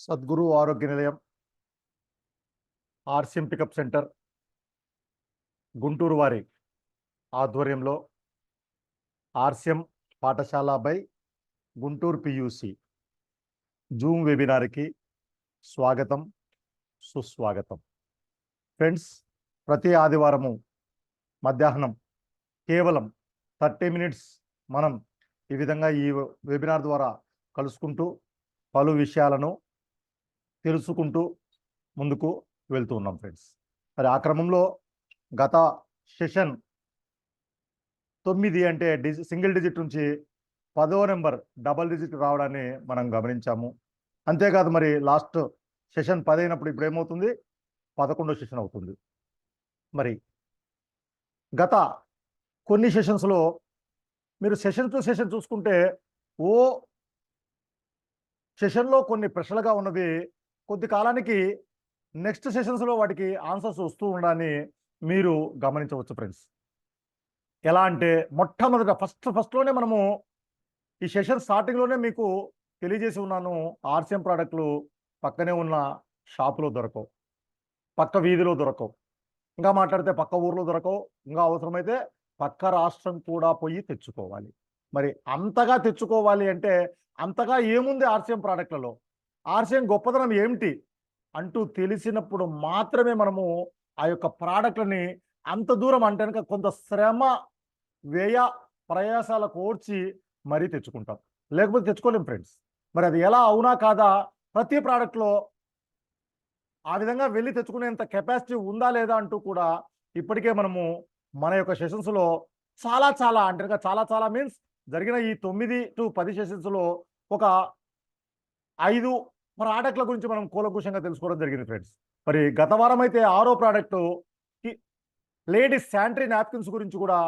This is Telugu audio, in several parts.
సద్గురు ఆరోగ్య నిలయం, ఆర్సిఎం పికప్ సెంటర్, గుంటూరు వారి ఆధ్వర్యంలో ఆర్సిఎం పాఠశాల బై గుంటూరు పియూసి జూమ్ వెబినార్కి స్వాగతం, సుస్వాగతం. ఫ్రెండ్స్, ప్రతి ఆదివారము మధ్యాహ్నం కేవలం 30 మినిట్స్ మనం ఈ విధంగా ఈ వెబినార్ ద్వారా కలుసుకుంటూ పలు విషయాలను తెలుసుకుంటూ ముందుకు వెళ్తూ ఉన్నాం ఫ్రెండ్స్. మరి ఆ క్రమంలో గత సెషన్ 9 అంటే సింగిల్ డిజిట్ నుంచి 10వ నెంబర్ డబల్ డిజిట్ రావడాన్ని మనం గమనించాము. అంతేకాదు, మరి లాస్ట్ సెషన్ 10 అయినప్పుడు ఇప్పుడు ఏమవుతుంది, 11వ సెషన్ అవుతుంది. మరి గత కొన్ని సెషన్స్లో మీరు సెషన్ టు సెషన్ చూసుకుంటే ఓ సెషన్లో కొన్ని ప్రశ్నలుగా ఉన్నవి కొద్ది కాలానికి నెక్స్ట్ సెషన్స్లో వాటికి ఆన్సర్స్ వస్తూ ఉండడాన్ని మీరు గమనించవచ్చు ఫ్రెండ్స్. ఎలా అంటే మొట్టమొదట ఫస్ట్లోనే మనము ఈ సెషన్ స్టార్టింగ్లోనే మీకు తెలియజేసి ఉన్నాను, ఆర్సిఎం ప్రోడక్ట్లు పక్కనే ఉన్న షాపులో దొరకవు, పక్క వీధిలో దొరకవు, ఇంకా మాట్లాడితే పక్క ఊర్లో దొరకవు, ఇంకా అవసరమైతే పక్క రాష్ట్రం కూడా పోయి తెచ్చుకోవాలి. మరి అంతగా తెచ్చుకోవాలి అంటే అంతగా ఏముంది ఆర్సిఎం ప్రోడక్ట్లలో, ఆర్సిఎం గొప్పదనం ఏమిటి అంటూ తెలిసినప్పుడు మాత్రమే మనము ఆ యొక్క ప్రోడక్ట్లని అంత దూరం అంటే కనుక కొంత శ్రమ వ్యయ ప్రయాసాల కోర్చి మరీ తెచ్చుకుంటాం, లేకపోతే తెచ్చుకోలేం ఫ్రెండ్స్. మరి అది ఎలా అవునా కాదా, ప్రతి ప్రోడక్ట్లో ఆ విధంగా వెళ్ళి తెచ్చుకునేంత కెపాసిటీ ఉందా లేదా అంటూ కూడా ఇప్పటికే మనము మన యొక్క సెషన్స్లో చాలా అంటే చాలా మీన్స్ జరిగిన ఈ 9 to 10 సెషన్స్లో ఒక 5 ప్రోడక్ట్ల గురించి మనం కూలంకుషంగా తెలుసుకోవడం జరిగింది ఫ్రెండ్స్. మరి గత వారం అయితే 6వ ప్రోడక్ట్ లేడీస్ శానిటరీ నాప్కిన్స్ గురించి కూడా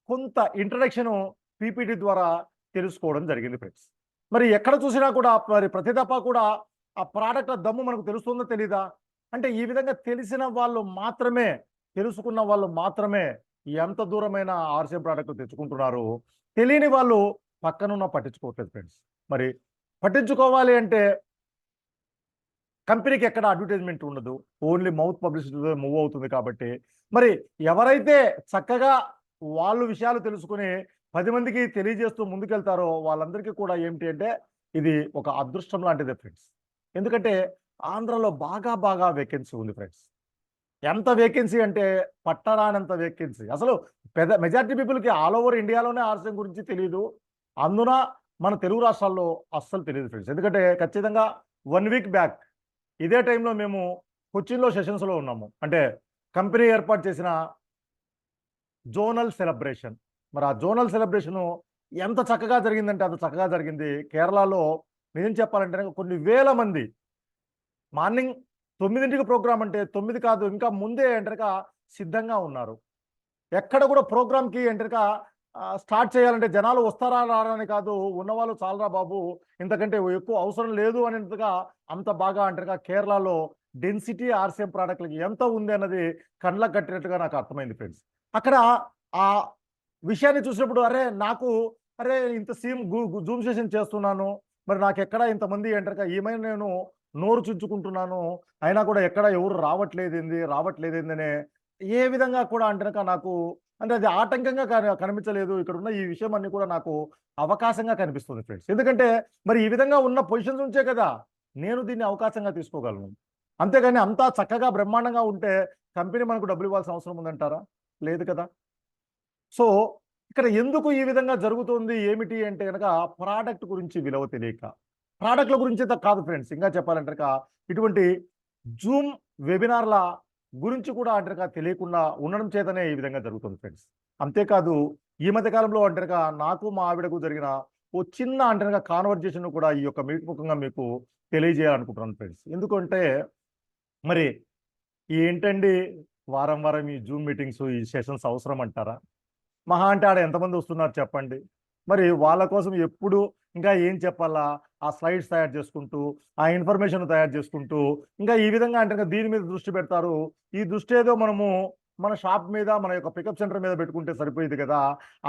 కొంత ఇంట్రడక్షన్ పీపీటీ ద్వారా తెలుసుకోవడం జరిగింది ఫ్రెండ్స్. మరి ఎక్కడ చూసినా కూడా మరి ప్రతి దఫా కూడా ఆ ప్రోడక్ట్ దమ్ము మనకు తెలుస్తుందో తెలీదా అంటే, ఈ విధంగా తెలిసిన వాళ్ళు మాత్రమే, తెలుసుకున్న వాళ్ళు మాత్రమే ఎంత దూరమైన ఆర్సిఎం ప్రోడక్ట్ తెచ్చుకుంటున్నారు. తెలియని వాళ్ళు పక్కనున్న పట్టించుకోవట్లేదు ఫ్రెండ్స్. మరి పట్టించుకోవాలి అంటే కంపెనీకి ఎక్కడ అడ్వర్టైజ్మెంట్ ఉండదు, ఓన్లీ మౌత్ పబ్లిసిటీతో మూవ్ అవుతుంది. కాబట్టి మరి ఎవరైతే చక్కగా వాళ్ళు విషయాలు తెలుసుకుని 10 మందికి తెలియజేస్తూ ముందుకెళ్తారో వాళ్ళందరికీ కూడా ఏమిటి అంటే ఇది ఒక అదృష్టం లాంటిదే ఫ్రెండ్స్. ఎందుకంటే ఆంధ్రలో బాగా వేకెన్సీ ఉంది ఫ్రెండ్స్. ఎంత వేకెన్సీ అంటే పట్టరానంత వేకెన్సీ. అసలు మెజారిటీ పీపుల్కి ఆల్ ఓవర్ ఇండియాలోనే ఆర్సిఎం గురించి తెలియదు, అందున మన తెలుగు రాష్ట్రాల్లో అస్సలు తెలియదు ఫ్రెండ్స్. ఎందుకంటే ఖచ్చితంగా 1 వీక్ బ్యాక్ ఇదే టైంలో మేము కొచ్చిన్లో సెషన్స్లో ఉన్నాము. అంటే కంపెనీ ఏర్పాటు చేసిన జోనల్ సెలబ్రేషన్. మరి ఆ జోనల్ సెలబ్రేషను ఎంత చక్కగా జరిగిందంటే అంత చక్కగా జరిగింది. కేరళలో నిజం చెప్పాలంటే కొన్ని వేల మంది మార్నింగ్ 9కి ప్రోగ్రామ్ అంటే 9 కాదు ఇంకా ముందే ఎంటర్క సిద్ధంగా ఉన్నారు. ఎక్కడ కూడా ప్రోగ్రామ్కి ఎంటర్క స్టార్ట్ చేయాలంటే జనాలు వస్తారా రారా అని కాదు, ఉన్నవాళ్ళు చాలరా బాబు, ఇంతకంటే ఎక్కువ అవసరం లేదు అనేంతగా అంత బాగా అంటారుగా కేరళలో డెన్సిటీ ఆర్సిఎం ప్రోడక్ట్లకి ఎంత ఉంది అన్నది కళ్ళకు కట్టినట్టుగా నాకు అర్థమైంది ఫ్రెండ్స్. అక్కడ ఆ విషయాన్ని చూసినప్పుడు అరే ఇంత జూమ్ సెషన్ చేస్తున్నాను, మరి నాకు ఎక్కడ ఇంతమంది అంటారుగా ఏమైనా నేను నోరు చుంచుకుంటున్నాను, అయినా కూడా ఎక్కడ ఎవరు రావట్లేదేందనే ఏ విధంగా కూడా అంటారుగా నాకు అంటే అది ఆటంకంగా కనిపించలేదు. ఇక్కడ ఉన్న ఈ విషయం అన్ని కూడా నాకు అవకాశంగా కనిపిస్తుంది ఫ్రెండ్స్. ఎందుకంటే మరి ఈ విధంగా ఉన్న పొజిషన్స్ ఉంచే కదా నేను దీన్ని అవకాశంగా తీసుకోగలను. అంతేగాని అంతా చక్కగా బ్రహ్మాండంగా ఉంటే కంపెనీ మనకు డబ్బులు ఇవ్వాల్సిన అవసరం ఉందంటారా? లేదు కదా. సో ఇక్కడ ఎందుకు ఈ విధంగా జరుగుతుంది ఏమిటి అంటే కనుక ప్రోడక్ట్ గురించి విలువ తెలియక, ప్రోడక్ట్ల గురించి కాదు ఫ్రెండ్స్. ఇంకా చెప్పాలంటే ఇటువంటి జూమ్ వెబినార్ల గురించి కూడా అంటారుగా తెలియకుండా ఉండడం చేతనే ఈ విధంగా జరుగుతుంది ఫ్రెండ్స్. అంతేకాదు ఈ మధ్య కాలంలో అంటారుగా నాకు మా ఆవిడకు జరిగిన ఓ చిన్న అంటారుగా కాన్వర్జేషన్ కూడా ఈ యొక్క మీట్ ముఖంగా మీకు తెలియజేయాలనుకుంటున్నాను ఫ్రెండ్స్. ఎందుకంటే మరి ఏంటండి వారం ఈ జూమ్ మీటింగ్స్ ఈ సెషన్స్ అవసరం అంటారా? మహా అంటే ఆడ ఎంతమంది వస్తున్నారు చెప్పండి. మరి వాళ్ళ కోసం ఎప్పుడు ఇంకా ఏం చెప్పాలా, ఆ స్లైడ్స్ తయారు చేసుకుంటూ ఆ ఇన్ఫర్మేషన్ తయారు చేసుకుంటూ ఇంకా ఈ విధంగా అంటే దీని మీద దృష్టి పెడతారు. ఈ దృష్టి ఏదో మనము మన షాప్ మీద మన యొక్క పికప్ సెంటర్ మీద పెట్టుకుంటే సరిపోయేది కదా.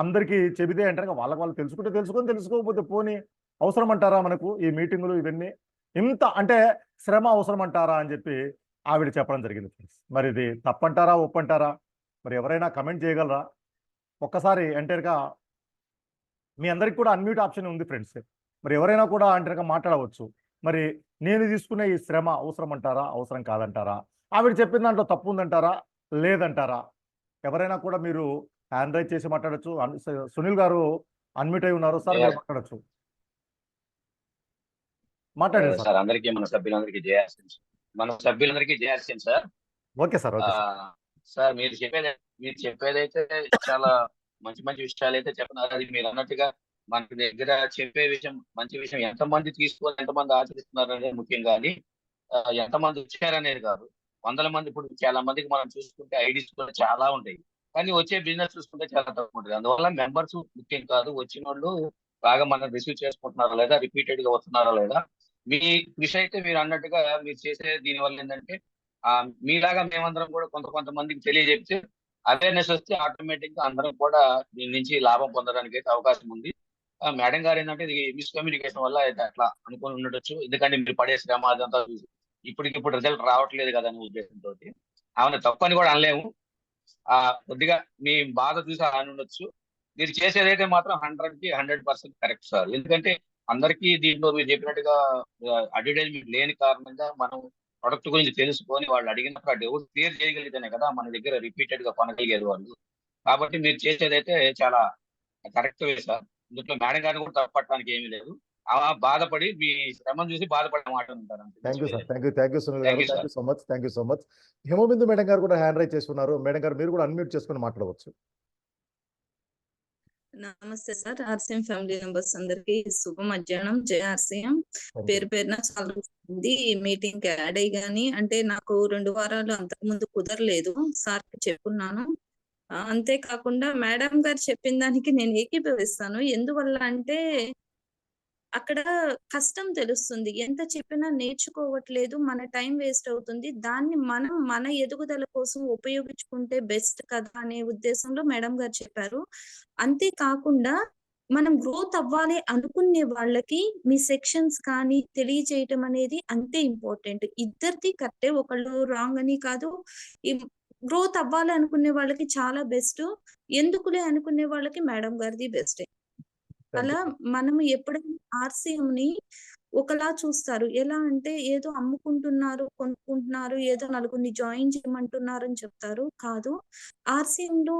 అందరికీ చెబితే అంటారు వాళ్ళు తెలుసుకోకపోతే పోనీ అవసరం అంటారా మనకు ఈ మీటింగులు ఇవన్నీ? ఇంత అంటే శ్రమ అవసరం అంటారా అని చెప్పి ఆవిడ చెప్పడం జరిగింది ఫ్రెండ్స్. మరి ఇది తప్పంటారా, ఒప్పంటారా? మరి ఎవరైనా కమెంట్ చేయగలరా? ఒక్కసారి ఎంటర్‌గా మీ అందరికి కూడా అన్‌మ్యూట్ ఆప్షన్ ఉంది ఫ్రెండ్స్. మరి ఎవరైనా కూడా ఎంటర్‌గా మాట్లాడవచ్చు. మరి నేను తీసుకునే ఈ శ్రమ అవసరం అంటారా? అవసరం కాదంటారా? ఆవిడ చెప్పిన దాంట్లో తప్పు ఉందంటారా? లేదంటారా? ఎవరైనా కూడా మీరు హ్యాండ్ రైజ్ చేసి మాట్లాడొచ్చు. సునీల్ గారు అన్‌మ్యూట్ అయ్యి ఉన్నారు. సార్ మీరు మాట్లాడొచ్చు. మాట్లాడండి సార్. సార్ అందరికీ మన సభ్యులందరికీ జయార్సన్ sir. Okay sir. Okay sir. Sir మీరు చెప్పేదైతే చాలా మంచి మంచి విషయాలైతే చెప్తున్నారు. అది మీరు అన్నట్టుగా మన దగ్గర చెప్పే విషయం మంచి విషయం ఎంతమంది తీసుకొని ఎంతమంది ఆచరిస్తున్నారు అనేది ముఖ్యం. కానీ ఎంతమంది వచ్చారనేది కాదు. వందల మంది ఇప్పుడు చాలా మందికి మనం చూసుకుంటే ఐడీస్ కూడా చాలా ఉంటాయి. కానీ వచ్చే బిజినెస్ చూసుకుంటే చాలా తక్కువ ఉంటుంది. అందువల్ల మెంబర్స్ ముఖ్యం కాదు. వచ్చిన వాళ్ళు బాగా మనం రిసీవ్ చేసుకుంటున్నారా లేదా, రిపీటెడ్ గా వస్తున్నారా లేదా. మీ కృషి అయితే మీరు అన్నట్టుగా మీరు చేసే దీని వల్ల ఏంటంటే మీలాగా మేమందరం కూడా కొంతమందికి తెలియజెప్తే అవేర్నెస్ వస్తే ఆటోమేటిక్ గా అందరం కూడా దీని నుంచి లాభం పొందడానికి అయితే అవకాశం ఉంది. మేడం గారు ఏంటంటే ఇది మిస్కమ్యూనికేషన్ వల్ల అయితే అట్లా అనుకుని ఉండొచ్చు. ఎందుకంటే మీరు పడే శ్రమ అదంతా చూసి ఇప్పటికిప్పుడు రిజల్ట్ రావట్లేదు కదా అనే ఉద్దేశంతో ఆమె తప్పని కూడా అనలేము. కొద్దిగా మీ బాధ చూసి అని ఉండొచ్చు. మీరు చేసేదైతే మాత్రం 100కి 100% కరెక్ట్ సార్. ఎందుకంటే అందరికీ దీంట్లో మీరు చెప్పినట్టుగా అడ్వర్టైజ్మెంట్ లేని కారణంగా మనం ప్రొడక్ట్ గురించి తెలుసుకొని వాళ్ళు అడిగినప్పుడు ఆ డౌట్ క్లియర్ చేయగలిగితేనే కదా మన దగ్గర రిపీటెడ్ గా కొనగలిగేది వాళ్ళు. కాబట్టి మీరు చేసేదైతే చాలా కరెక్ట్ వే సార్. ఇందులో మేడం గారిని కూడా తప్పట్టడానికి ఏమీ లేదు. బాధపడి మీ శ్రమను చూసి బాధపడే మాట ఉంటారు. Thank you sir. Thank you Sunil garu. Thank you so much. Himabindu madam garu కూడా హ్యాండ్ రైజ్ చేస్తున్నారు. మేడం గారు మీరు కూడా అన్మ్యూట్ చేసుకొని మాట్లాడవచ్చు. నమస్తే సార్. ఆర్సీఎం ఫ్యామిలీ మెంబర్స్ అందరికి శుభ మధ్యాహ్నం. జయ ఆర్సీఎం. పేరు పేరున చాలా మంది మీటింగ్ కి యాడ్ అయ్యి గాని అంటే నాకు 2 వారాలు అంతకు ముందు కుదరలేదు. సార్ కి చెప్పున్నాను. అంతేకాకుండా మేడం గారు చెప్పిన దానికి నేను ఏకీభవిస్తాను. ఎందువల్ల అంటే అక్కడ కష్టం తెలుస్తుంది. ఎంత చెప్పినా నేర్చుకోవట్లేదు. మన టైం వేస్ట్ అవుతుంది. దాన్ని మనం మన ఎదుగుదల కోసం ఉపయోగించుకుంటే బెస్ట్ కదా అనే ఉద్దేశంలో మేడం గారు చెప్పారు. అంతేకాకుండా మనం గ్రోత్ అవ్వాలి అనుకునే వాళ్ళకి మీ సెక్షన్స్ కానీ తెలియజేయటం అనేది అంతే ఇంపార్టెంట్. ఇద్దరిది కరెక్టే, ఒకళ్ళు రాంగ్ అని కాదు. గ్రోత్ అవ్వాలి అనుకునే వాళ్ళకి చాలా బెస్ట్. ఎందుకులే అనుకునే వాళ్ళకి మేడం గారిది బెస్టే. అలా మనం ఎప్పుడైనా ఆర్సీఎంని ఒకలా చూస్తారు. ఎలా అంటే ఏదో అమ్ముకుంటున్నారు, కొనుక్కుంటున్నారు, ఏదో నలుగురిని జాయిన్ చేయమంటున్నారు అని చెప్తారు. కాదు, ఆర్సీఎంలో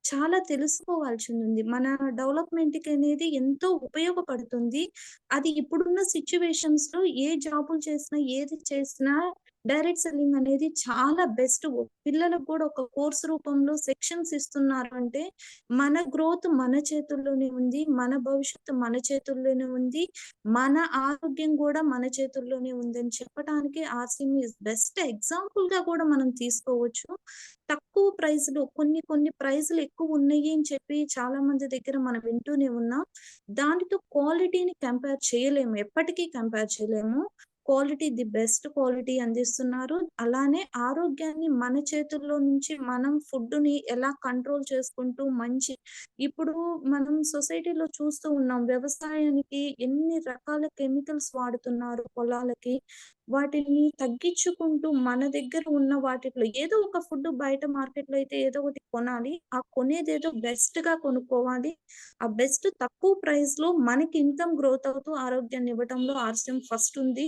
చాలా తెలుసుకోవాల్సింది ఉంది. మన డెవలప్‌మెంట్ కి అనేది ఎంతో ఉపయోగపడుతుంది. అది ఇప్పుడున్న సిట్యుయేషన్స్ లో ఏ జాబులు చేసినా, ఏది చేసినా డైరెక్ట్ సెల్లింగ్ అనేది చాలా బెస్ట్. పిల్లలకు కూడా ఒక కోర్స్ రూపంలో సెక్షన్స్ ఇస్తున్నారు అంటే మన గ్రోత్ మన చేతుల్లోనే ఉంది. మన భవిష్యత్తు మన చేతుల్లోనే ఉంది. మన ఆరోగ్యం కూడా మన చేతుల్లోనే ఉందని చెప్పడానికి ఆర్సీఎం ఈస్ బెస్ట్ ఎగ్జాంపుల్ గా కూడా మనం తీసుకోవచ్చు. తక్కువ ప్రైస్‌లో కొన్ని ప్రైస్‌లు ఎక్కువ ఉన్నాయి అని చెప్పి చాలా మంది దగ్గర మనం వింటూనే ఉన్నాం. దానితో క్వాలిటీని కంపేర్ చేయలేము. ఎప్పటికీ కంపేర్ చేయలేము. క్వాలిటీ ది బెస్ట్ క్వాలిటీ అందిస్తున్నారు. అలానే ఆరోగ్యాన్ని మన చేతుల్లో నుంచి మనం ఫుడ్‌ని ఎలా కంట్రోల్ చేసుకుంటూ ఇప్పుడు మనం సొసైటీలో చూస్తూ ఉన్నాం. వ్యవసాయానికి ఎన్ని రకాల కెమికల్స్ వాడుతున్నారు పొలాలకి. వాటిని తగ్గించుకుంటూ మన దగ్గర ఉన్న వాటిలో ఏదో ఒక ఫుడ్ బయట మార్కెట్‌లో అయితే ఏదో ఒకటి కొనాలి. ఆ కొనేదేదో బెస్ట్‌గా కొనుక్కోవాలి. ఆ బెస్ట్ తక్కువ ప్రైస్‌లో మనకి ఇన్‌కమ్ గ్రోత్ అవుతూ ఆరోగ్యాన్ని ఇవ్వటంలో ఆర్సీఎం ఫస్ట్ ఉంది.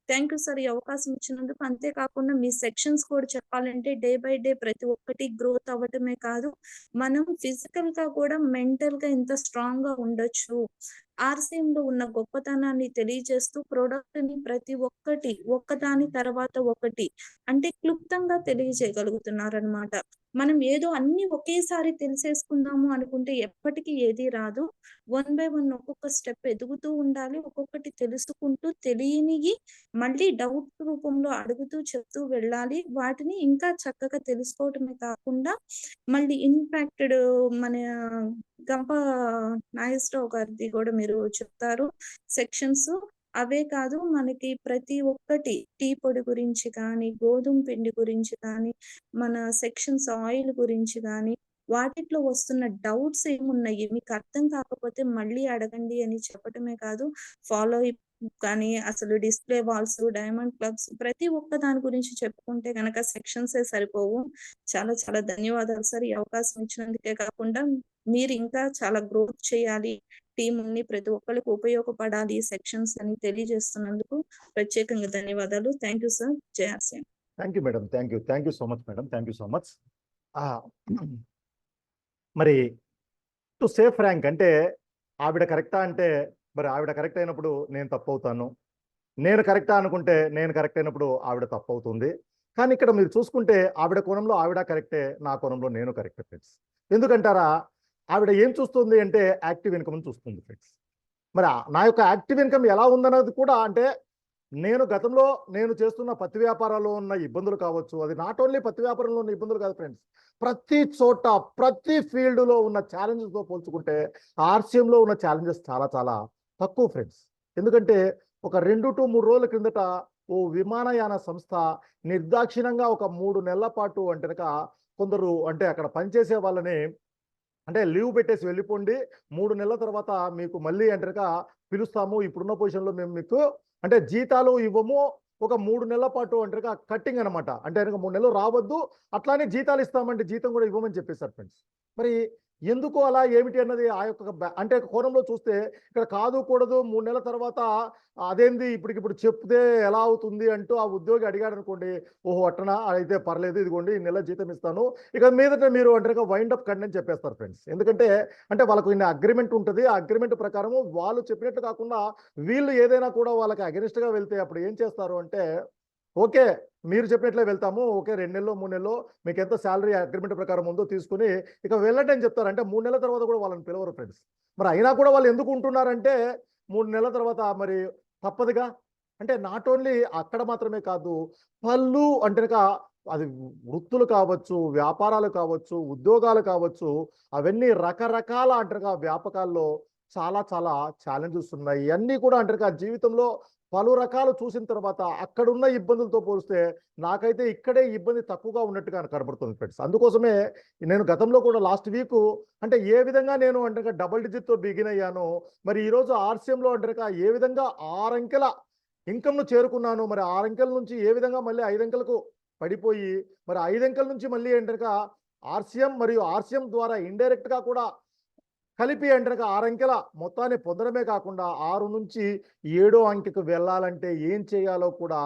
థ్యాంక్ యూ సార్ ఈ అవకాశం ఇచ్చినందుకు. అంతేకాకుండా మీ సెక్షన్స్ కూడా చెప్పాలంటే డే బై డే ప్రతి ఒక్కటి గ్రోత్ అవ్వటమే కాదు, మనం ఫిజికల్ గా కూడా మెంటల్ గా ఎంత స్ట్రాంగ్ గా ఉండొచ్చు. ఆర్సీఎంలో ఉన్న గొప్పతనాన్ని తెలియజేస్తూ ప్రొడక్ట్ ని ప్రతి ఒక్కటి ఒక్కదాని తర్వాత ఒకటి అంటే క్లుప్తంగా తెలియజేయగలుగుతున్నారనమాట. మనం ఏదో అన్ని ఒకేసారి తెలిసేసుకుందాము అనుకుంటే ఎప్పటికీ ఏది రాదు. 1 బై 1 ఒక్కొక్క స్టెప్ ఎదుగుతూ ఉండాలి. ఒక్కొక్కటి తెలుసుకుంటూ తెలియనియి మళ్ళీ డౌట్ రూపంలో అడుగుతూ చెప్తూ వెళ్ళాలి. వాటిని ఇంకా చక్కగా తెలుసుకోవటమే కాకుండా మళ్ళీ ఇంపాక్టెడ్ మన గంప నాగేశ్వరరావు గారిది కూడా మీరు చెప్తారు సెక్షన్స్. అవే కాదు, మనకి ప్రతి ఒక్కటి టీ పొడి గురించి కానీ, గోధుమ పిండి గురించి కానీ, మన సెక్షన్స్ ఆయిల్ గురించి కానీ, వాటిట్లో వస్తున్న డౌట్స్ ఏమున్నాయి, మీకు అర్థం కాకపోతే మళ్ళీ అడగండి అని చెప్పటమే కాదు, ఫాలో కానీ అసలు డిస్ప్లే వాల్స్, డైమండ్ క్లబ్స్ ప్రతి ఒక్క దాని గురించి చెప్పుకుంటే గనక సెక్షన్సే సరిపోవు. చాలా చాలా ధన్యవాదాలు సార్. ఈ అవకాశం ఇచ్చినందుకే కాకుండా మీరు ఇంకా చాలా గ్రోత్ చేయాలి. టీముని ప్రతి ఒక్కళ్ళకి ఉపయోగపడాలి ఈ సెక్షన్స్ అని తెలియజేస్తున్నందుకు ప్రత్యేకంగా ధన్యవాదాలు. Thank you sir. Jai Asia. Thank you madam, thank you so much madam, thank you so much. మరి టు సేఫ్ ర్యాంక్ అంటే ఆవిడ కరెక్టా అంటే మరి ఆవిడ కరెక్ట్ అయినప్పుడు నేను తప్పు అవుతాను, నేను కరెక్టా అనుకుంటే నేను కరెక్ట్ అయినప్పుడు ఆవిడ తప్పు అవుతుంది. కానీ ఇక్కడ మీరు చూసుకుంటే ఆవిడ కోణంలో ఆవిడ కరెక్టే, నా కోణంలో నేను కరెక్టే ఫ్రెండ్స్. ఎందుకంటారా, ఆవిడ ఏం చూస్తుంది అంటే యాక్టివ్ ఇన్కమ్ చూస్తుంది ఫ్రెండ్స్. మరి నా యొక్క యాక్టివ్ ఇన్కమ్ ఎలా ఉందన్నది కూడా అంటే నేను గతంలో నేను చేస్తున్న పత్తి వ్యాపారాల్లో ఉన్న ఇబ్బందులు కావచ్చు, అది నాట్ ఓన్లీ పత్తి వ్యాపారంలో ఉన్న ఇబ్బందులు కాదు ఫ్రెండ్స్, ప్రతి చోట ప్రతి ఫీల్డ్లో ఉన్న ఛాలెంజెస్తో పోల్చుకుంటే ఆర్సీఎంలో ఉన్న ఛాలెంజెస్ చాలా చాలా తక్కువ ఫ్రెండ్స్. ఎందుకంటే ఒక 2 to 3 రోజుల క్రిందట ఓ విమానయాన సంస్థ నిర్దాక్షిణ్యంగా ఒక 3 నెలల పాటు అంటే కొందరు అంటే అక్కడ పనిచేసే వాళ్ళని అంటే లీవ్ పెట్టేసి వెళ్ళిపోండి, 3 నెలల తర్వాత మీకు మళ్ళీ అంటే పిలుస్తాము, ఇప్పుడున్న పొజిషన్లో మేము మీకు అంటే జీతాలు ఇవ్వము, ఒక 3 నెలల పాటు అంటే కట్టింగ్ అనమాట. అంటే 3 నెలలు రావద్దు, అట్లానే జీతాలు ఇస్తామంటే జీతం కూడా ఇవ్వమని చెప్పేశారు ఫ్రెండ్స్. మరి ఎందుకు అలా ఏమిటి అన్నది ఆ యొక్క అంటే కోణంలో చూస్తే ఇక్కడ కాదు కూడదు 3 నెలల తర్వాత అదేంది ఇప్పటికిప్పుడు చెప్తే ఎలా అవుతుంది అంటూ ఆ ఉద్యోగి అడిగాడు అనుకోండి, ఓహో అట్టనా అయితే పర్లేదు, ఇదిగోండి 2 నెలల జీతం ఇస్తాను, ఇక మీదట మీరు అంటే వైండ్ అప్ కండి అని చెప్పేస్తారు ఫ్రెండ్స్. ఎందుకంటే అంటే వాళ్ళకు ఇన్ని అగ్రిమెంట్ ఉంటుంది, ఆ అగ్రిమెంట్ ప్రకారం వాళ్ళు చెప్పినట్టు కాకుండా వీళ్ళు ఏదైనా కూడా వాళ్ళకి అగెనిస్ట్గా వెళ్తే అప్పుడు ఏం చేస్తారు అంటే, ఓకే మీరు చెప్పినట్లే వెళ్తాము, ఓకే 2 నెలలు 3 నెలలు మీకు ఎంత శాలరీ అగ్రిమెంట్ ప్రకారం ఉందో తీసుకుని ఇక వెళ్ళండి అని చెప్తారు. అంటే 3 నెలల తర్వాత కూడా వాళ్ళని పిలవరు ఫ్రెండ్స్. మరి అయినా కూడా వాళ్ళు ఎందుకు ఉంటున్నారంటే 3 నెలల తర్వాత మరి తప్పదుగా. అంటే నాట్ ఓన్లీ అక్కడ మాత్రమే కాదు, పళ్ళు అంటే అది వృత్తులు కావచ్చు, వ్యాపారాలు కావచ్చు, ఉద్యోగాలు కావచ్చు, అవన్నీ రకరకాల అంటారుగా వ్యాపకాల్లో చాలా చాలా ఛాలెంజెస్ ఉన్నాయి. ఇవన్నీ కూడా అంటారుగా జీవితంలో పలు రకాలు చూసిన తర్వాత అక్కడున్న ఇబ్బందులతో పోలిస్తే నాకైతే ఇక్కడే ఇబ్బంది తక్కువగా ఉన్నట్టుగా కనబడుతుంది ఫ్రెండ్స్. అందుకోసమే నేను గతంలో కూడా లాస్ట్ వీక్ అంటే ఏ విధంగా నేను అంటే డబుల్ డిజిట్తో బిగిన్ అయ్యాను, మరి ఈరోజు ఆర్సీఎంలో అంటే ఏ విధంగా 6 అంకెల ఇన్కమ్ను చేరుకున్నాను, మరి 6 అంకెల నుంచి ఏ విధంగా మళ్ళీ 5 అంకెలకు పడిపోయి మరి 5 అంకెల నుంచి మళ్ళీ అంటే ఆర్సీఎం మరియు ఆర్సీఎం ద్వారా ఇండైరెక్ట్గా కూడా కలిపి అంటే 6 అంకెల మొత్తాన్ని పొందడమే కాకుండా 6 నుంచి 7వ అంకెకు వెళ్ళాలంటే ఏం చేయాలో కూడా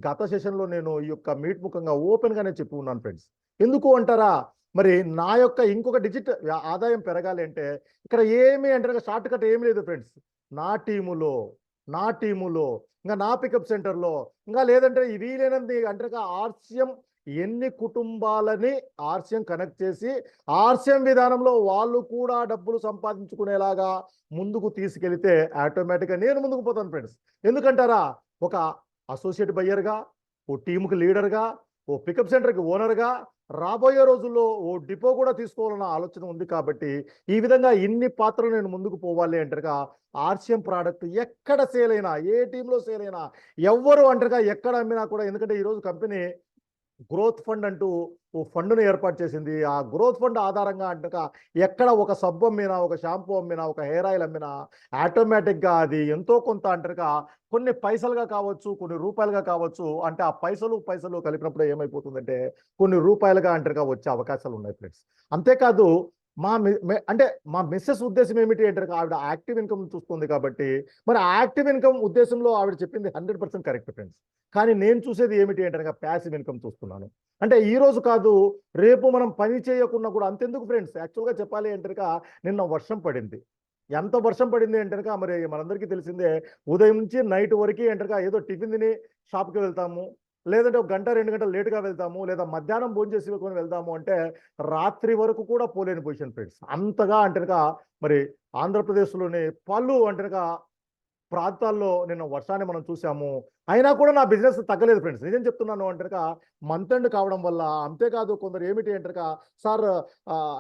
గత సెషన్లో నేను ఈ యొక్క మీట్ ముఖంగా ఓపెన్గానే చెప్పి ఉన్నాను ఫ్రెండ్స్. ఎందుకు అంటారా, మరి నా యొక్క ఇంకొక డిజిట్ ఆదాయం పెరగాలి అంటే ఇక్కడ ఏమి అంటే షార్ట్ కట్ ఏమి లేదు ఫ్రెండ్స్. నా టీములో ఇంకా నా పికప్ సెంటర్లో ఇంకా లేదంటే వీలైనది అంటే ఆర్సీఎం ఎన్ని కుటుంబాలని ఆర్సీఎం కనెక్ట్ చేసి ఆర్సీఎం విధానంలో వాళ్ళు కూడా డబ్బులు సంపాదించుకునేలాగా ముందుకు తీసుకెళ్తే ఆటోమేటిక్గా నేను ముందుకు పోతాను ఫ్రెండ్స్. ఎందుకంటారా, ఒక అసోసియేట్ బయ్యర్గా, ఓ టీముకి లీడర్గా, ఓ పికప్ సెంటర్కి ఓనర్గా రాబోయే రోజుల్లో ఓ డిపో కూడా తీసుకోవాలన్న ఆలోచన ఉంది. కాబట్టి ఈ విధంగా ఇన్ని పాత్రలు నేను ముందుకు పోవాలి అంటారుగా ఆర్సీఎం ప్రోడక్ట్ ఎక్కడ సేల్ అయినా, ఏ టీంలో సేల్ అయినా, ఎవ్వరు అంటారుగా ఎక్కడ అమ్మినా కూడా, ఎందుకంటే ఈరోజు కంపెనీ గ్రోత్ ఫండ్ అంటూ ఓ ఫండ్ను ఏర్పాటు చేసింది. ఆ గ్రోత్ ఫండ్ ఆధారంగా అంటే ఎక్కడ ఒక సబ్బు అమ్మినా, ఒక షాంపూ అమ్మినా, ఒక హెయిర్ ఆయిల్ అమ్మినా ఆటోమేటిక్గా అది ఎంతో కొంత అంటారుగా కొన్ని పైసలుగా కావచ్చు, కొన్ని రూపాయలుగా కావచ్చు, అంటే ఆ పైసలు కలిపినప్పుడు ఏమైపోతుందంటే కొన్ని రూపాయలుగా అంటారుగా వచ్చే అవకాశాలు ఉన్నాయి ఫ్రెండ్స్. అంతేకాదు మా మిస్సెస్ ఉద్దేశం ఏమిటి అంటే ఆవిడ యాక్టివ్ ఇన్కమ్ చూస్తుంది కాబట్టి మరి యాక్టివ్ ఇన్కమ్ ఉద్దేశంలో ఆవిడ చెప్పింది 100% కరెక్ట్ ఫ్రెండ్స్. కానీ నేను చూసేది ఏమిటి అంటే ప్యాసివ్ ఇన్కమ్ చూస్తున్నాను. అంటే ఈ రోజు కాదు రేపు మనం పని చేయకుండా కూడా అంతెందుకు ఫ్రెండ్స్, యాక్చువల్గా చెప్పాలి అంటే నిన్న వర్షం పడింది. ఎంత వర్షం పడింది అంటే మరి మనందరికీ తెలిసిందే, ఉదయం నుంచి నైట్ వరకు అంటే ఏదో టిఫిన్ తిని షాప్కి వెళ్తాము, లేదంటే 1 గంట 2 గంటలు లేటుగా వెళ్తాము, లేదా మధ్యాహ్నం భోజనం చేసి వెళ్తాము అంటే రాత్రి వరకు కూడా పోలేని పొజిషన్ ఫ్రెండ్స్. అంతగా అంటే మరి ఆంధ్రప్రదేశ్లోని పలు అంటే ప్రాంతాల్లో నిన్న వర్షాన్ని మనం చూసాము. అయినా కూడా నా బిజినెస్ తగ్గలేదు ఫ్రెండ్స్. నిజం చెప్తున్నాను అంటే మంత్ ఎండ్ కావడం వల్ల, అంతేకాదు కొందరు ఏమిటి అంటారు సార్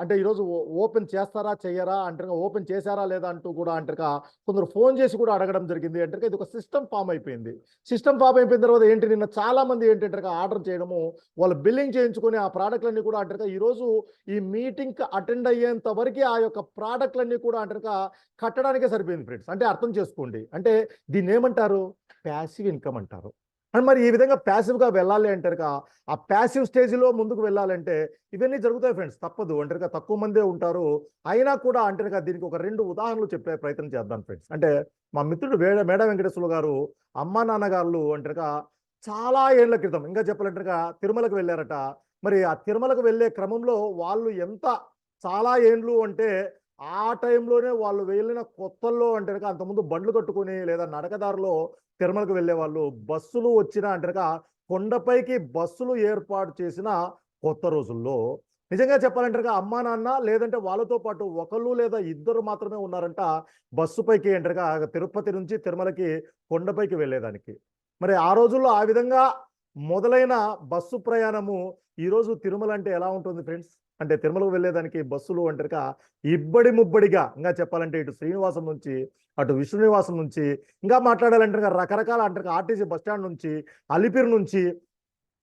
అంటే ఈరోజు ఓపెన్ చేస్తారా చెయ్యరా అంటారు, ఓపెన్ చేశారా లేదా అంటూ కూడా అంటారు కొందరు ఫోన్ చేసి కూడా అడగడం జరిగింది అంటారు. ఇది ఒక సిస్టమ్ ఫామ్ అయిపోయింది. సిస్టమ్ ఫామ్ అయిపోయిన తర్వాత ఏంటి, నిన్న చాలా మంది ఏంటంటారు ఆర్డర్ చేయడము, వాళ్ళు బిల్లింగ్ చేయించుకొని ఆ ప్రోడక్ట్లన్నీ కూడా అంటారు ఈరోజు ఈ మీటింగ్కి అటెండ్ అయ్యేంత వరకు ఆ యొక్క ప్రోడక్ట్లన్నీ కూడా అంటారు కట్టడానికే సరిపోయింది ఫ్రెండ్స్. అంటే అర్థం చేసుకోండి, అంటే దీన్ని ఏమంటారు, ప్యాసివ్ ఇన్కమ్ అంటారు. అండ్ మరి ఈ విధంగా ప్యాసివ్గా వెళ్ళాలి అంటారు ఆ ప్యాసివ్ స్టేజ్లో ముందుకు వెళ్ళాలంటే ఇవన్నీ జరుగుతాయి ఫ్రెండ్స్, తప్పదు అంటారు. తక్కువ మందే ఉంటారు, అయినా కూడా అంటారు దీనికి ఒక 2 ఉదాహరణలు చెప్పే ప్రయత్నం చేద్దాం ఫ్రెండ్స్. అంటే మా మిత్రుడు మేడ వెంకటేశ్వర్లు గారు అమ్మా నాన్నగారు అంటారు చాలా ఏళ్ల క్రితం ఇంకా చెప్పాలంటారుగా తిరుమలకు వెళ్ళారట. మరి ఆ తిరుమలకు వెళ్ళే క్రమంలో వాళ్ళు ఎంత చాలా ఏండ్లు అంటే ఆ టైంలోనే వాళ్ళు వెళ్ళిన కొత్తల్లో అంటారు అంతకుముందు బండ్లు కట్టుకొని లేదా నడకదారిలో తిరుమలకు వెళ్ళే వాళ్ళు, బస్సులు వచ్చిన అంటారుగా కొండపైకి బస్సులు ఏర్పాటు చేసిన కొత్త రోజుల్లో నిజంగా చెప్పాలంటారుగా అమ్మా నాన్న లేదంటే వాళ్ళతో పాటు ఒకళ్ళు లేదా ఇద్దరు మాత్రమే ఉన్నారంట బస్సు పైకి అంటారుగా తిరుపతి నుంచి తిరుమలకి కొండపైకి వెళ్ళేదానికి. మరి ఆ రోజుల్లో ఆ విధంగా మొదలైన బస్సు ప్రయాణము ఈరోజు తిరుమల అంటే ఎలా ఉంటుంది ఫ్రెండ్స్? అంటే తిరుమలకు వెళ్ళేదానికి బస్సులు అంటారుగా ఇబ్బడి ముబ్బడిగా, ఇంకా చెప్పాలంటే ఇటు శ్రీనివాసం నుంచి అటు విష్ణునివాసం నుంచి ఇంకా మాట్లాడాలంటారుగా రకరకాల అంటారు ఆర్టీసీ బస్టాండ్ నుంచి అలిపిరి నుంచి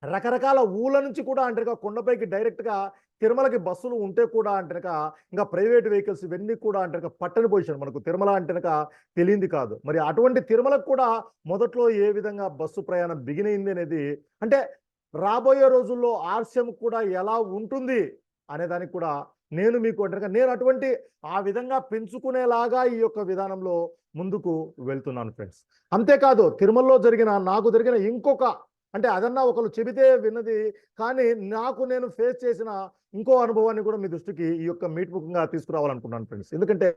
రకరకాల ఊళ్ళ నుంచి కూడా అంటారుగా కొండపైకి డైరెక్ట్గా తిరుమలకి బస్సులు ఉంటే కూడా అంటారుగా ఇంకా ప్రైవేట్ వెహికల్స్ ఇవన్నీ కూడా అంటారుగా పట్టని పొజిషన్, మనకు తిరుమల అంటేనక తెలియంది కాదు. మరి అటువంటి తిరుమలకు కూడా మొదట్లో ఏ విధంగా బస్సు ప్రయాణం బిగినైంది అనేది, అంటే రాబోయే రోజుల్లో ఆలస్యం కూడా ఎలా ఉంటుంది అనే దానికి కూడా నేను మీకు అంటారుగా నేను అటువంటి ఆ విధంగా పెంచుకునేలాగా ఈ యొక్క విధానంలో ముందుకు వెళ్తున్నాను ఫ్రెండ్స్. అంతేకాదు తిరుమలలో నాకు జరిగిన ఇంకొక, అంటే అదన్నా ఒకరు చెబితే విన్నది కానీ నాకు నేను ఫేస్ చేసిన ఇంకో అనుభవాన్ని కూడా మీ దృష్టికి ఈ యొక్క మీట్ ముఖంగా తీసుకురావాలనుకున్నాను ఫ్రెండ్స్. ఎందుకంటే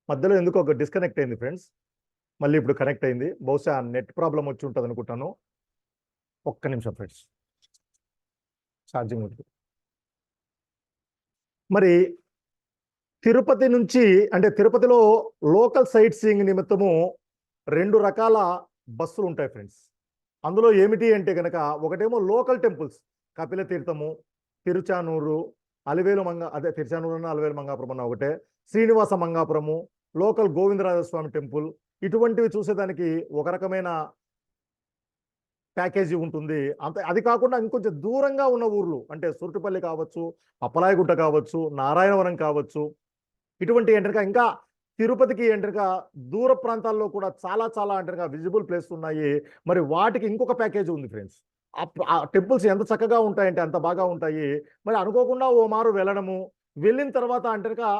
మధ్యలో ఎందుకు ఒక డిస్కనెక్ట్ అయింది ఫ్రెండ్స్, మళ్ళీ ఇప్పుడు కనెక్ట్ అయింది. బహుశా నెట్ ప్రాబ్లం వచ్చి ఉంటుంది అనుకుంటాను. ఒక్క నిమిషం ఫ్రెండ్స్, ఛార్జింగ్ ఉంటుంది. మరి తిరుపతి నుంచి అంటే తిరుపతిలో లోకల్ సైట్ సీయింగ్ నిమిత్తము 2 రకాల బస్సులు ఉంటాయి ఫ్రెండ్స్. అందులో ఏమిటి అంటే కనుక ఒకటేమో లోకల్ టెంపుల్స్, కపిల తీర్థము, తిరుచానూరు, తిరుచానూరు అన్న అలివేలు మంగాపురం అన్న ఒకటే, శ్రీనివాస మంగాపురము, లోకల్ గోవిందరాజస్వామి టెంపుల్, ఇటువంటివి చూసేదానికి ఒక రకమైన ప్యాకేజీ ఉంటుంది. అది కాకుండా ఇంకొంచెం దూరంగా ఉన్న ఊర్లు అంటే సురటిపల్లి కావచ్చు, అప్పలాయగుట్ట కావచ్చు, నారాయణవరం కావచ్చు, ఇటువంటి ఎంటర్గా ఇంకా తిరుపతికి ఎంటర్గా దూర ప్రాంతాల్లో కూడా చాలా చాలా ఎంటర్గా విజిబుల్ ప్లేస్ ఉన్నాయి. మరి వాటికి ఇంకొక ప్యాకేజ్ ఉంది ఫ్రెండ్స్. ఆ టెంపుల్స్ ఎంత చక్కగా ఉంటాయంటే అంత బాగా ఉంటాయి. మరి అనుకోకుండా ఓ మారు వెళ్ళడము, వెళ్ళిన తర్వాత అంటర్గా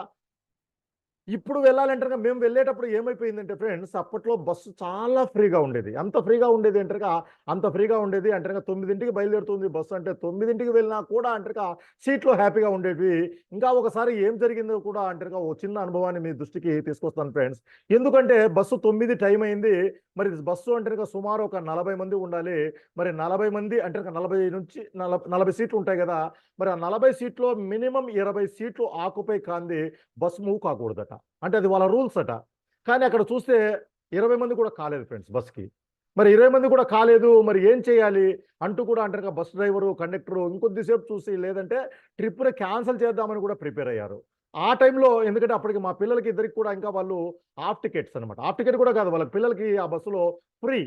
ఇప్పుడు వెళ్ళాలంటారుగా మేము వెళ్ళేటప్పుడు ఏమైపోయిందంటే ఫ్రెండ్స్ అప్పట్లో బస్సు చాలా ఫ్రీగా ఉండేది. అంత ఫ్రీగా ఉండేది అంటారుగా అంత ఫ్రీగా ఉండేది అంటారుగా 9ంటికి బయలుదేరుతుంది బస్సు అంటే 9ంటికి వెళ్ళినా కూడా అంటారుగా సీట్లో హ్యాపీగా ఉండేవి. ఇంకా ఒకసారి ఏం జరిగిందో కూడా అంటారుగా ఓ చిన్న అనుభవాన్ని మీ దృష్టికి తీసుకొస్తాను ఫ్రెండ్స్. ఎందుకంటే బస్సు 9 టైం అయింది. మరి బస్సు అంటారుగా సుమారు ఒక 40 మంది ఉండాలి. మరి 40 మంది అంటారుగా 40 నుంచి 40 సీట్లు ఉంటాయి కదా. మరి ఆ 40 సీట్లో మినిమం 20 సీట్లు ఆకుపై కాంది బస్సు మూవ్ కాకూడదట. అంటే అది వాళ్ళ రూల్స్ అట. కానీ అక్కడ చూస్తే 20 మంది కూడా కాలేదు ఫ్రెండ్స్ బస్కి. మరి 20 మంది కూడా కాలేదు, మరి ఏం చేయాలి అంటూ కూడా అంటారు బస్ డ్రైవరు కండక్టరు ఇంకొద్దిసేపు చూసి లేదంటే ట్రిప్ని క్యాన్సిల్ చేద్దామని కూడా ప్రిపేర్ అయ్యారు. ఆ టైంలో ఎందుకంటే అప్పటికి మా పిల్లలకి ఇద్దరికి కూడా ఇంకా వాళ్ళు హాఫ్ టికెట్స్ అనమాట. హాఫ్ టికెట్ కూడా కాదు, వాళ్ళ పిల్లలకి ఆ బస్సులో ఫ్రీ.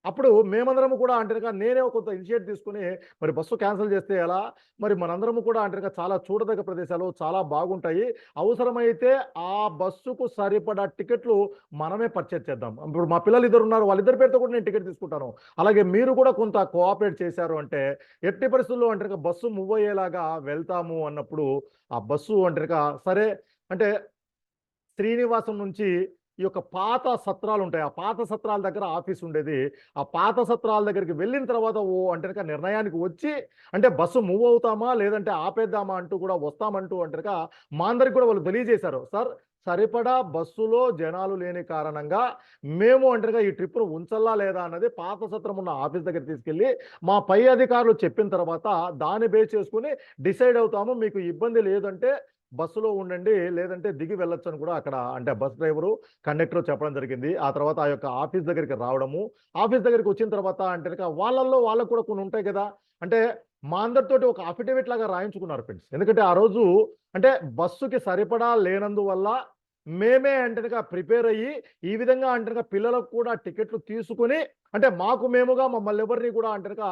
అప్పుడు మేమందరము కూడా అంటారుగా నేనే కొంత ఇనిషియేట్ తీసుకుని మరి బస్సు క్యాన్సిల్ చేస్తే ఎలా, మరి మనందరము కూడా అంటారుగా చాలా చూడదగ్గ ప్రదేశాలు చాలా బాగుంటాయి, అవసరమైతే ఆ బస్సుకు సరిపడా టికెట్లు మనమే పర్చేజ్ చేద్దాం. ఇప్పుడు మా పిల్లలు ఇద్దరు ఉన్నారు, వాళ్ళిద్దరి పేరుతో కూడా నేను టికెట్ తీసుకుంటాను. అలాగే మీరు కూడా కొంత కోఆపరేట్ చేశారు అంటే ఎట్టి పరిస్థితుల్లో అంటారుగా బస్సు మూవ్ అయ్యేలాగా వెళ్తాము అన్నప్పుడు ఆ బస్సు అంటారుగా సరే అంటే శ్రీనివాసం నుంచి ఈ యొక్క పాత సత్రాలు ఉంటాయి, ఆ పాత సత్రాల దగ్గర ఆఫీస్ ఉండేది. ఆ పాత సత్రాల దగ్గరికి వెళ్ళిన తర్వాత అంటే నిర్ణయానికి వచ్చి అంటే బస్సు మూవ్ అవుతామా లేదంటే ఆపేద్దామా అంటూ కూడా వస్తామంటూ అంటే మా అందరికి కూడా వాళ్ళు తెలియజేశారు. సార్ సరిపడా బస్సులో జనాలు లేని కారణంగా మేము అంటారుగా ఈ ట్రిప్ను ఉంచల్లా లేదా అన్నది పాత సత్రం ఉన్న ఆఫీస్ దగ్గర తీసుకెళ్ళి మా పై అధికారులు చెప్పిన తర్వాత దాన్ని బేస్ చేసుకుని డిసైడ్ అవుతాము. మీకు ఇబ్బంది లేదంటే బస్సులో ఉండండి, లేదంటే దిగి వెళ్ళొచ్చు అని కూడా అక్కడ అంటే బస్ డ్రైవరు కండక్టర్ చెప్పడం జరిగింది. ఆ తర్వాత ఆ యొక్క ఆఫీస్ దగ్గరికి రావడము, ఆఫీస్ దగ్గరికి వచ్చిన తర్వాత అంటే కనుక వాళ్ళల్లో వాళ్ళకు కూడా కొన్ని ఉంటాయి కదా, అంటే మా అందరితోటి ఒక అఫిడవిట్ లాగా రాయించుకున్నారు ఫ్రెండ్స్. ఎందుకంటే ఆ రోజు అంటే బస్సుకి సరిపడా లేనందువల్ల మేమే అంటే కనుక ప్రిపేర్ అయ్యి ఈ విధంగా అంటే కనుక పిల్లలకు కూడా టికెట్లు తీసుకుని అంటే మాకు మేముగా మమ్మల్ని ఎవరిని కూడా అంటే కనుక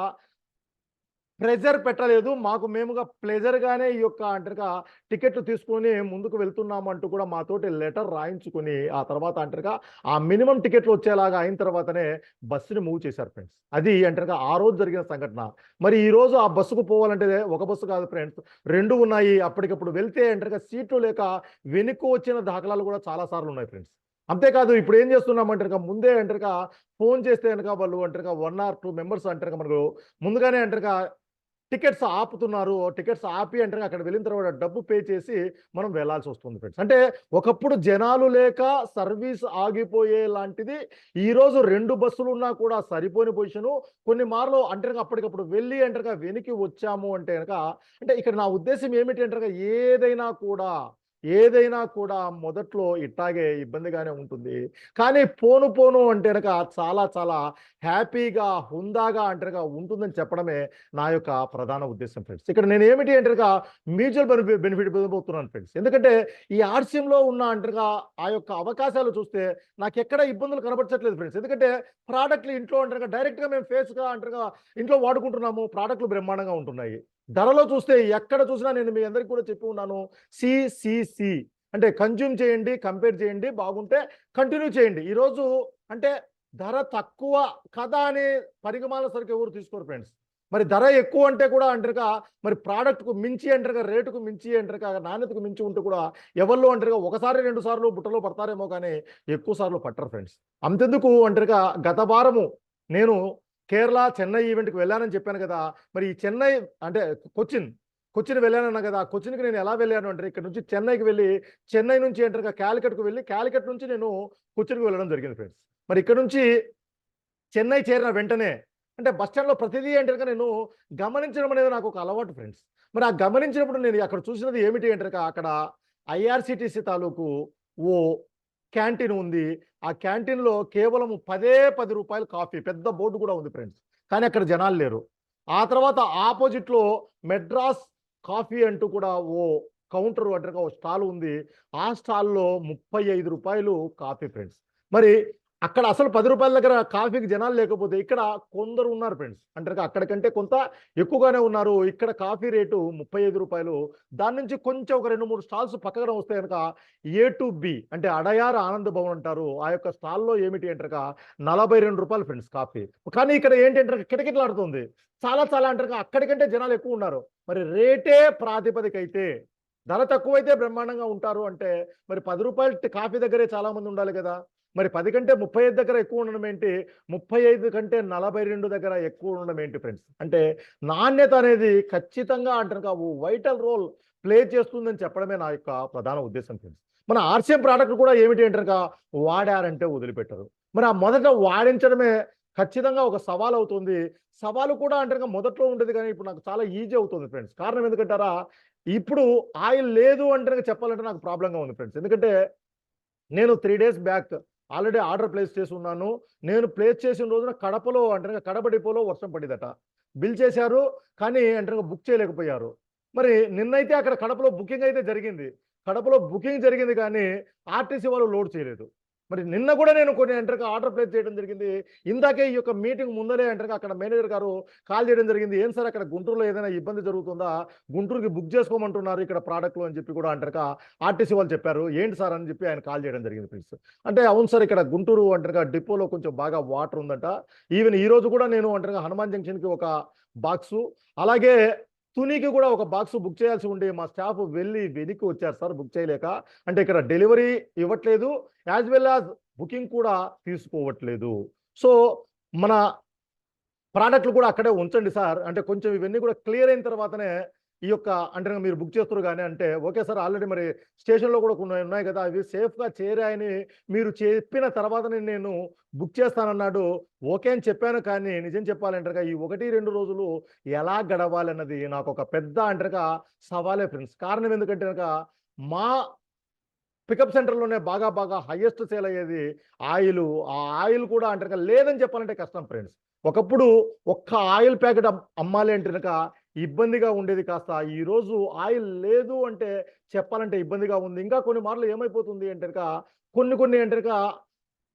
ప్రెజర్ పెట్టలేదు. మాకు మేముగా ప్లెజర్‌గానే ఈ యొక్క అంటరుగా టికెట్లు తీసుకొని ముందుకు వెళ్తున్నామంటూ కూడా మాతోటి లెటర్ రాయించుకొని, ఆ తర్వాత అంటరుగా ఆ మినిమమ్ టికెట్లు వచ్చేలాగా అయిన తర్వాతనే బస్సుని మూవ్ చేశారు ఫ్రెండ్స్. అది అంటరుగా ఆ రోజు జరిగిన సంఘటన. మరి ఈరోజు ఆ బస్సుకు పోవాలంటే ఒక బస్సు కాదు ఫ్రెండ్స్, 2 ఉన్నాయి. అప్పటికప్పుడు వెళ్తే అంటరుగా సీట్లు లేక వెనక్కు వచ్చిన దాఖలాలు కూడా చాలా సార్లు ఉన్నాయి ఫ్రెండ్స్. అంతేకాదు ఇప్పుడు ఏం చేస్తున్నామంటారుగా ముందే అంటరుగా ఫోన్ చేస్తే గనక వాళ్ళు అంటరుగా 1 ఆర్ 2 మెంబర్స్ అంటరుగా మనకు ముందుగానే అంటరుగా టికెట్స్ ఆపుతున్నారు. టికెట్స్ ఆపి అంటే అక్కడ వెళ్ళిన తర్వాత డబ్బు పే చేసి మనం వెళ్ళాల్సి వస్తుంది ఫ్రెండ్స్. అంటే ఒకప్పుడు జనాలు లేక సర్వీస్ ఆగిపోయే లాంటిది ఈరోజు 2 బస్సులు ఉన్నా కూడా సరిపోని పొజిషను. కొన్ని మార్లు అంటే అప్పటికప్పుడు వెళ్ళి అంటే వెనక్కి వచ్చాము అంటే గనక అంటే ఇక్కడ నా ఉద్దేశ్యం ఏమిటి అంటే ఏదైనా కూడా మొదట్లో ఇట్టాగే ఇబ్బందిగానే ఉంటుంది. కానీ పోను పోను అంటే గనక చాలా చాలా హ్యాపీగా, హుందాగా అంటే ఉంటుందని చెప్పడమే నా యొక్క ప్రధాన ఉద్దేశం ఫ్రెండ్స్. ఇక్కడ నేను ఏమిటి అంటే మ్యూచువల్ బెనిఫిట్ పొందబోతున్నాను ఫ్రెండ్స్. ఎందుకంటే ఈ ఆర్సీఎంలో ఉన్న అంటే ఆ యొక్క అవకాశాలు చూస్తే నాకెక్కడ ఇబ్బందులు కనబరచట్లేదు ఫ్రెండ్స్. ఎందుకంటే ప్రోడక్ట్లు ఇంట్లో అంటే డైరెక్ట్‌గా మేము ఫేస్‌గా అంటే ఇంట్లో వాడుకుంటున్నాము. ప్రోడక్ట్లు బ్రహ్మాండంగా ఉంటున్నాయి. ధరలో చూస్తే ఎక్కడ చూసినా నేను మీ అందరికీ కూడా చెప్పి ఉన్నాను. సిసిసి అంటే కన్జ్యూమ్ చేయండి, కంపేర్ చేయండి, బాగుంటే కంటిన్యూ చేయండి. ఈరోజు అంటే ధర తక్కువ కదా అని పరిగమాల సరుకు ఎవరు తీసుకోరు ఫ్రెండ్స్. మరి ధర ఎక్కువ అంటే కూడా అంటారుగా మరి ప్రోడక్ట్‌కు మించి అంటారుగా రేటుకు మించి అంటారుగా నాణ్యతకు మించి ఉంటే కూడా ఎవళ్ళు అంటారుగా ఒకసారి 2 సార్లు బుట్టలో పడతారేమో కానీ ఎక్కువ సార్లు పట్టరు ఫ్రెండ్స్. అంతెందుకు అంటారుగా గత వారము నేను కేరళ, చెన్నై ఈవెంట్‌కి వెళ్ళానని చెప్పాను కదా! మరి ఈ చెన్నై అంటే కొచ్చిన్ వెళ్ళానన్నా కదా! కొచ్చిన్‌కి నేను ఎలా వెళ్ళాను అంటే ఇక్కడ నుంచి చెన్నైకి వెళ్ళి, చెన్నై నుంచి అంటారుగా కాలికట్‌కు వెళ్ళి, కాలికట్ నుంచి నేను కొచ్చిన్‌కి వెళ్ళడం జరిగింది ఫ్రెండ్స్. మరి ఇక్కడ నుంచి చెన్నై చేరిన వెంటనే అంటే బస్ స్టాండ్‌లో ప్రతిదీ అంటే గనక నేను గమనించడం అనేది నాకు ఒక అలవాటు ఫ్రెండ్స్. మరి ఆ గమనించినప్పుడు నేను అక్కడ చూసినది ఏమిటి అంటే గనక అక్కడ ఐఆర్‌సీటీసీ తాలూకు ఓ క్యాంటీన్ ఉంది. ఆ క్యాంటీన్‌లో కేవలం రూ. 10 కాఫీ పెద్ద బోర్డ్ కూడా ఉంది ఫ్రెండ్స్. కానీ అక్కడ జనాలు లేరు. ఆ తర్వాత ఆపోజిట్‌లో మెడ్రాస్ కాఫీ అంటూ కూడా ఓ కౌంటర్ అంటే ఓ స్టాల్ ఉంది. ఆ స్టాల్‌లో రూ. 35 కాఫీ ఫ్రెండ్స్. మరి అక్కడ అసలు రూ. 10 దగ్గర కాఫీకి జనాలు లేకపోతే ఇక్కడ కొందరు ఉన్నారు ఫ్రెండ్స్. అంటే అక్కడికంటే కొంత ఎక్కువగానే ఉన్నారు. ఇక్కడ కాఫీ రేటు రూ. 35. దాని నుంచి కొంచెం ఒక 2, 3 స్టాల్స్ పక్కన వస్తే గనక ఏ టు బి అంటే అడయార్ ఆనంద్ భవన్ అంటారు. ఆ యొక్క స్టాల్‌లో ఏమిటి అంటే రూ. 42 ఫ్రెండ్స్ కాఫీ. కానీ ఇక్కడ ఏంటి అంటే కిటకిటలాడుతుంది. చాలా చాలా అంటే అక్కడికంటే జనాలు ఎక్కువ ఉన్నారు. మరి రేటే ప్రాతిపదికైతే ధర తక్కువైతే బ్రహ్మాండంగా ఉంటారు అంటే మరి రూ. 10 కాఫీ దగ్గరే చాలా మంది ఉండాలి కదా! మరి 10 కంటే 35 దగ్గర ఎక్కువ ఉండడం ఏంటి? 35 కంటే 42 దగ్గర ఎక్కువ ఉండడం ఏంటి ఫ్రెండ్స్? అంటే నాణ్యత అనేది ఖచ్చితంగా అంటారుగా ఓ వైటల్ రోల్ ప్లే చేస్తుందని చెప్పడమే నా యొక్క ప్రధాన ఉద్దేశం ఫ్రెండ్స్. మన ఆర్సీఎం ప్రోడక్ట్ కూడా ఏమిటి అంటారుగా వాడారంటే వదిలిపెట్టరు. మరి ఆ మొదట వాడించడమే ఖచ్చితంగా ఒక సవాల్ అవుతుంది. సవాలు కూడా అంటారుగా మొదట్లో ఉండేది కానీ ఇప్పుడు నాకు చాలా ఈజీ అవుతుంది ఫ్రెండ్స్. కారణం ఎందుకంటారా? ఇప్పుడు ఆయిల్ లేదు అంటే చెప్పాలంటే నాకు ప్రాబ్లమ్‌గా ఉంది ఫ్రెండ్స్. ఎందుకంటే నేను 3 days back already order place చేసి ఉన్నాను. నేను ప్లేస్ చేసిన రోజున కడపలో అంటే కడప డిపోలో వర్షం పడిందట. బిల్ చేశారు. కానీ అంటే బుక్ చేయలేకపోయారు. మరి నిన్నైతే అక్కడ కడపలో బుకింగ్ అయితే జరిగింది. కడపలో బుకింగ్ జరిగింది కానీ ఆర్టీసీ వాళ్ళు లోడ్ చేయలేదు. మరి నిన్న కూడా నేను కొన్ని అంటే ఆర్డర్ ప్లేస్ చేయడం జరిగింది. ఇందాకే ఈ యొక్క మీటింగ్ ముందరే అంటే అక్కడ మేనేజర్ గారు కాల్ చేయడం జరిగింది. "ఏం సార్ అక్కడ గుంటూరులో ఏదైనా ఇబ్బంది జరుగుతుందా? గుంటూరుకి బుక్ చేసుకోమంటున్నారు ఇక్కడ ప్రోడక్ట్‌లు" అని చెప్పి కూడా అంటారుగా ఆర్టీసీ వాళ్ళు చెప్పారు. "ఏంటి సార్" అని చెప్పి ఆయన కాల్ చేయడం జరిగింది ఫ్రెండ్స్. అంటే అవును సార్ ఇక్కడ గుంటూరు అంటారుగా డిపోలో కొంచెం బాగా వాటర్ ఉందంట. ఈవెన్ ఈ రోజు కూడా నేను అంటారుగా హనుమాన్ జంక్షన్‌కి ఒక బాక్సు అలాగే తునికి కూడా ఒక బాక్స్ బుక్ చేయాల్సి ఉండి మా స్టాఫ్ వెళ్ళి వెనక్కి వచ్చారు సార్ బుక్ చేయలేక. అంటే ఇక్కడ డెలివరీ ఇవ్వట్లేదు. యాజ్ వెల్ యాజ్ బుకింగ్ కూడా తీసుకోవట్లేదు. సో మన ప్రోడక్ట్‌లు కూడా అక్కడే ఉంచండి సార్. అంటే కొంచెం ఇవన్నీ కూడా క్లియర్ అయిన తర్వాతనే ఈ యొక్క అంటే మీరు బుక్ చేస్తుర్రు గాని అంటే, ఓకే సార్ ఆల్రెడీ మరి స్టేషన్‌లో కూడా కొన్ని ఉన్నాయి కదా! అవి సేఫ్‌గా చేరాయని మీరు చెప్పిన తర్వాతనే నేను బుక్ చేస్తానన్నాడు. ఓకే అని చెప్పాను కానీ నిజం చెప్పాలంటేగా ఈ 1, 2 రోజులు ఎలా గడవాలన్నది నాకొక పెద్ద అంటేగా సవాలే ఫ్రెండ్స్. కారణం ఎందుకంటే గనక మా పికప్ సెంటర్లోనే బాగా బాగా హైయెస్ట్ సేల్ అయ్యేది ఆయిల్. ఆ ఆయిల్ కూడా అంటే కనుక లేదని చెప్పాలంటే కష్టం ఫ్రెండ్స్. ఒకప్పుడు ఒక్క ఆయిల్ ప్యాకెట్ అమ్మాలి అంటే కనుక ఇబ్బందిగా ఉండేది, కాస్త ఈరోజు ఆయిల్ లేదు అంటే చెప్పాలంటే ఇబ్బందిగా ఉంది. ఇంకా కొన్ని మార్లు ఏమైపోతుంది అంటే కనుక కొన్ని అంటే కనుక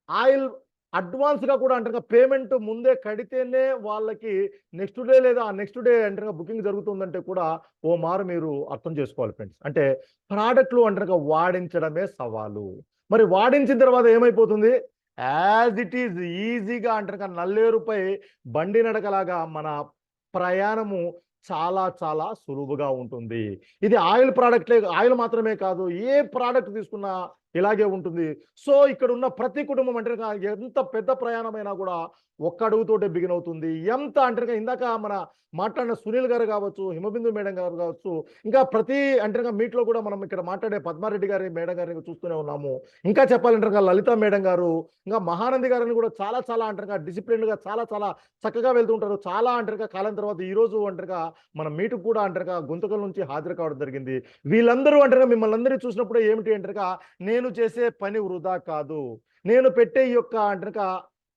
ఆయిల్ అడ్వాన్స్‌గా కూడా అంటారుగా పేమెంట్ ముందే కడితేనే వాళ్ళకి నెక్స్ట్ డే లేదా నెక్స్ట్ డే అంటారుగా బుకింగ్ జరుగుతుందంటే కూడా ఓ మారు మీరు అర్థం చేసుకోవాలి ఫ్రెండ్స్. అంటే ప్రాడక్ట్‌లు అంటారుగా వాడించడమే సవాలు. మరి వాడించిన తర్వాత ఏమైపోతుంది? యాజ్ ఇట్ ఈజ్ ఈజీగా అంటారుగా నల్లేరుపై బండి నడకలాగా మన ప్రయాణము చాలా చాలా సులువుగా ఉంటుంది. ఇది ఆయిల్ మాత్రమే కాదు, ఏ ప్రాడక్ట్ తీసుకున్నా ఇలాగే ఉంటుంది. సో ఇక్కడ ఉన్న ప్రతి కుటుంబం అంటే ఎంత పెద్ద ప్రయాణమైనా కూడా ఒక్క అడుగుతోటే బిగిన్ అవుతుంది. ఎంత అంటే ఇందాక మన మాట్లాడిన సునీల్ గారు కావచ్చు, హిమబిందు మేడం గారు కావచ్చు, ఇంకా ప్రతి అంటే మీట్లో కూడా మనం ఇక్కడ మాట్లాడే పద్మారెడ్డి గారి మేడం గారిని చూస్తూనే ఉన్నాము. ఇంకా చెప్పాలంటే లలిత మేడం గారు, ఇంకా మహానంది గారిని కూడా చాలా చాలా అంటారుగా డిసిప్లిన్గా చాలా చాలా చక్కగా వెళ్తుంటారు. చాలా అంటారుగా కాలం తర్వాత ఈ రోజు అంటారుగా మన మీటుకు కూడా అంటారుగా గుంతకల్ నుంచి హాజరు కావడం జరిగింది. వీళ్ళందరూ అంటారుగా మిమ్మల్ని అందరినీ చూసినప్పుడు ఏమిటి అంటారుగా నేను చేసే పని వృధా కాదు, నేను పెట్టే ఈ యొక్క అంటారుగా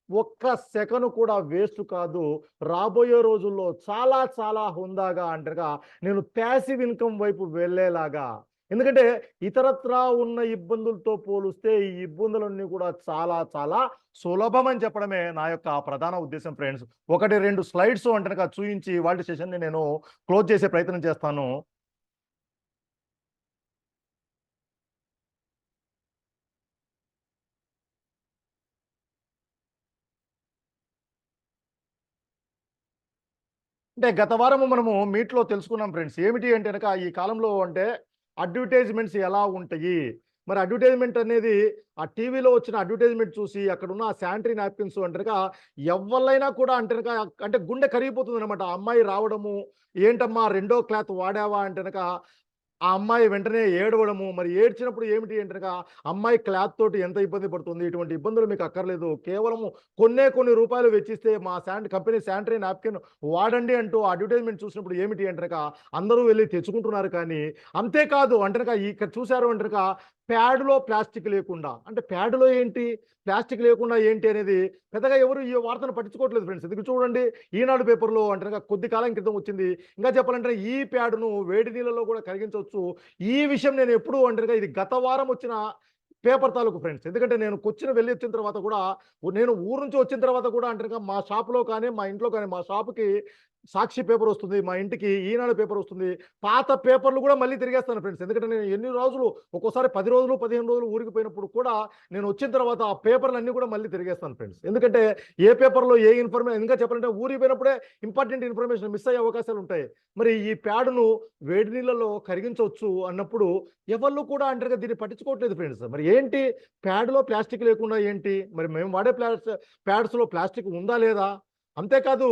ఒక్క సెకను కూడా వేస్ట్ కాదు. రాబోయే రోజుల్లో చాలా చాలా హుందాగా అంటారుగా నేను ప్యాసివ్ ఇన్కమ్ వైపు వెళ్ళేలాగా, ఎందుకంటే ఇతరత్రా ఉన్న ఇబ్బందులతో పోలిస్తే ఈ ఇబ్బందులన్నీ కూడా చాలా చాలా సులభం అని చెప్పడమే నా యొక్క ప్రధాన ఉద్దేశం ఫ్రెండ్స్. 1-2 స్లైడ్స్ అంటారుగా చూయించి వాటి సెషన్ని నేను క్లోజ్ చేసే ప్రయత్నం చేస్తాను. అంటే గత వారము మనము మీట్లో తెలుసుకున్నాం ఫ్రెండ్స్. ఏమిటి అంటే గనక ఈ కాలంలో అంటే అడ్వర్టైజ్మెంట్స్ ఎలా ఉంటాయి? మరి అడ్వర్టైజ్మెంట్ అనేది ఆ టీవీలో వచ్చిన అడ్వర్టైజ్మెంట్ చూసి అక్కడున్న ఆ శానిటరీ నాప్కిన్స్ అంటే గనక ఎవ్వళ్ళైనా కూడా అంటే గనక అంటే గుండె కరిగిపోతుందనమాట. ఆ అమ్మాయి రావడము, "ఏంటమ్మా రెండో క్లాత్ వాడావా?" అంటే గనక ఆ అమ్మాయి వెంటనే ఏడవడము. మరి ఏడ్చినప్పుడు ఏమిటి అంటే గనక అమ్మాయి క్లాత్ తోటి ఎంత ఇబ్బంది పడుతుంది. ఇటువంటి ఇబ్బందులు మీకు అక్కర్లేదు. కేవలము కొన్ని రూపాయలు వెచ్చిస్తే మా కంపెనీ శానిటరీ నాప్కిన్ వాడండి అంటూ అడ్వర్టైజ్మెంట్ చూసినప్పుడు ఏమిటి అంటే గనక అందరూ వెళ్లి తెచ్చుకుంటున్నారు. కానీ అంతేకాదు అంటే గనక ఇక్కడ చూసారు అంటే గనక ప్యాడ్‌లో ప్లాస్టిక్ లేకుండా, అంటే ప్యాడ్‌లో ఏంటి? ప్లాస్టిక్ లేకుండా ఏంటి అనేది పెద్దగా ఎవరు ఈ వార్తను పట్టించుకోవట్లేదు ఫ్రెండ్స్. ఎందుకు చూడండి, ఈనాడు పేపర్‌లో అంటే గనక కొద్ది కాలం క్రితం వచ్చింది. ఇంకా చెప్పాలంటే ఈ ప్యాడ్‌ను వేడి నీళ్ళలో కూడా కరిగించొచ్చు. ఈ విషయం నేను ఎప్పుడు అంటే గనక ఇది గత వారం వచ్చిన పేపర్ తాలూకు ఫ్రెండ్స్. ఎందుకంటే నేను వెళ్ళి వచ్చిన తర్వాత కూడా నేను ఊరు నుంచి వచ్చిన తర్వాత కూడా అంటే గనక మా షాప్‌లో కానీ, మా ఇంట్లో కానీ, మా షాప్‌కి సాక్షి పేపర్ వస్తుంది, మా ఇంటికి ఈనాడు పేపర్ వస్తుంది. పాత పేపర్లు కూడా మళ్ళీ తిరిగేస్తాను ఫ్రెండ్స్. ఎందుకంటే నేను ఎన్ని రోజులు ఒక్కోసారి 10 రోజులు, 15 రోజులు ఊరికి పోయినప్పుడు కూడా నేను వచ్చిన తర్వాత ఆ పేపర్‌లన్నీ కూడా మళ్ళీ తిరిగేస్తాను ఫ్రెండ్స్. ఎందుకంటే ఏ పేపర్‌లో ఏ ఇన్ఫర్మేషన్ ఇంకా చెప్పాలంటే ఊరికి పోయినప్పుడే ఇంపార్టెంట్ ఇన్ఫర్మేషన్ మిస్ అయ్యే అవకాశాలు ఉంటాయి. మరి ఈ ప్యాడ్‌ను వేడి నీళ్ళలో కరిగించొచ్చు అన్నప్పుడు ఎవళ్ళు కూడా అంటారుగా దీన్ని పట్టించుకోవట్లేదు ఫ్రెండ్స్. మరి ఏంటి ప్యాడ్‌లో ప్లాస్టిక్ లేకుండా ఏంటి? మరి మేము వాడే ప్యాడ్స్‌లో ప్లాస్టిక్ ఉందా లేదా? అంతేకాదు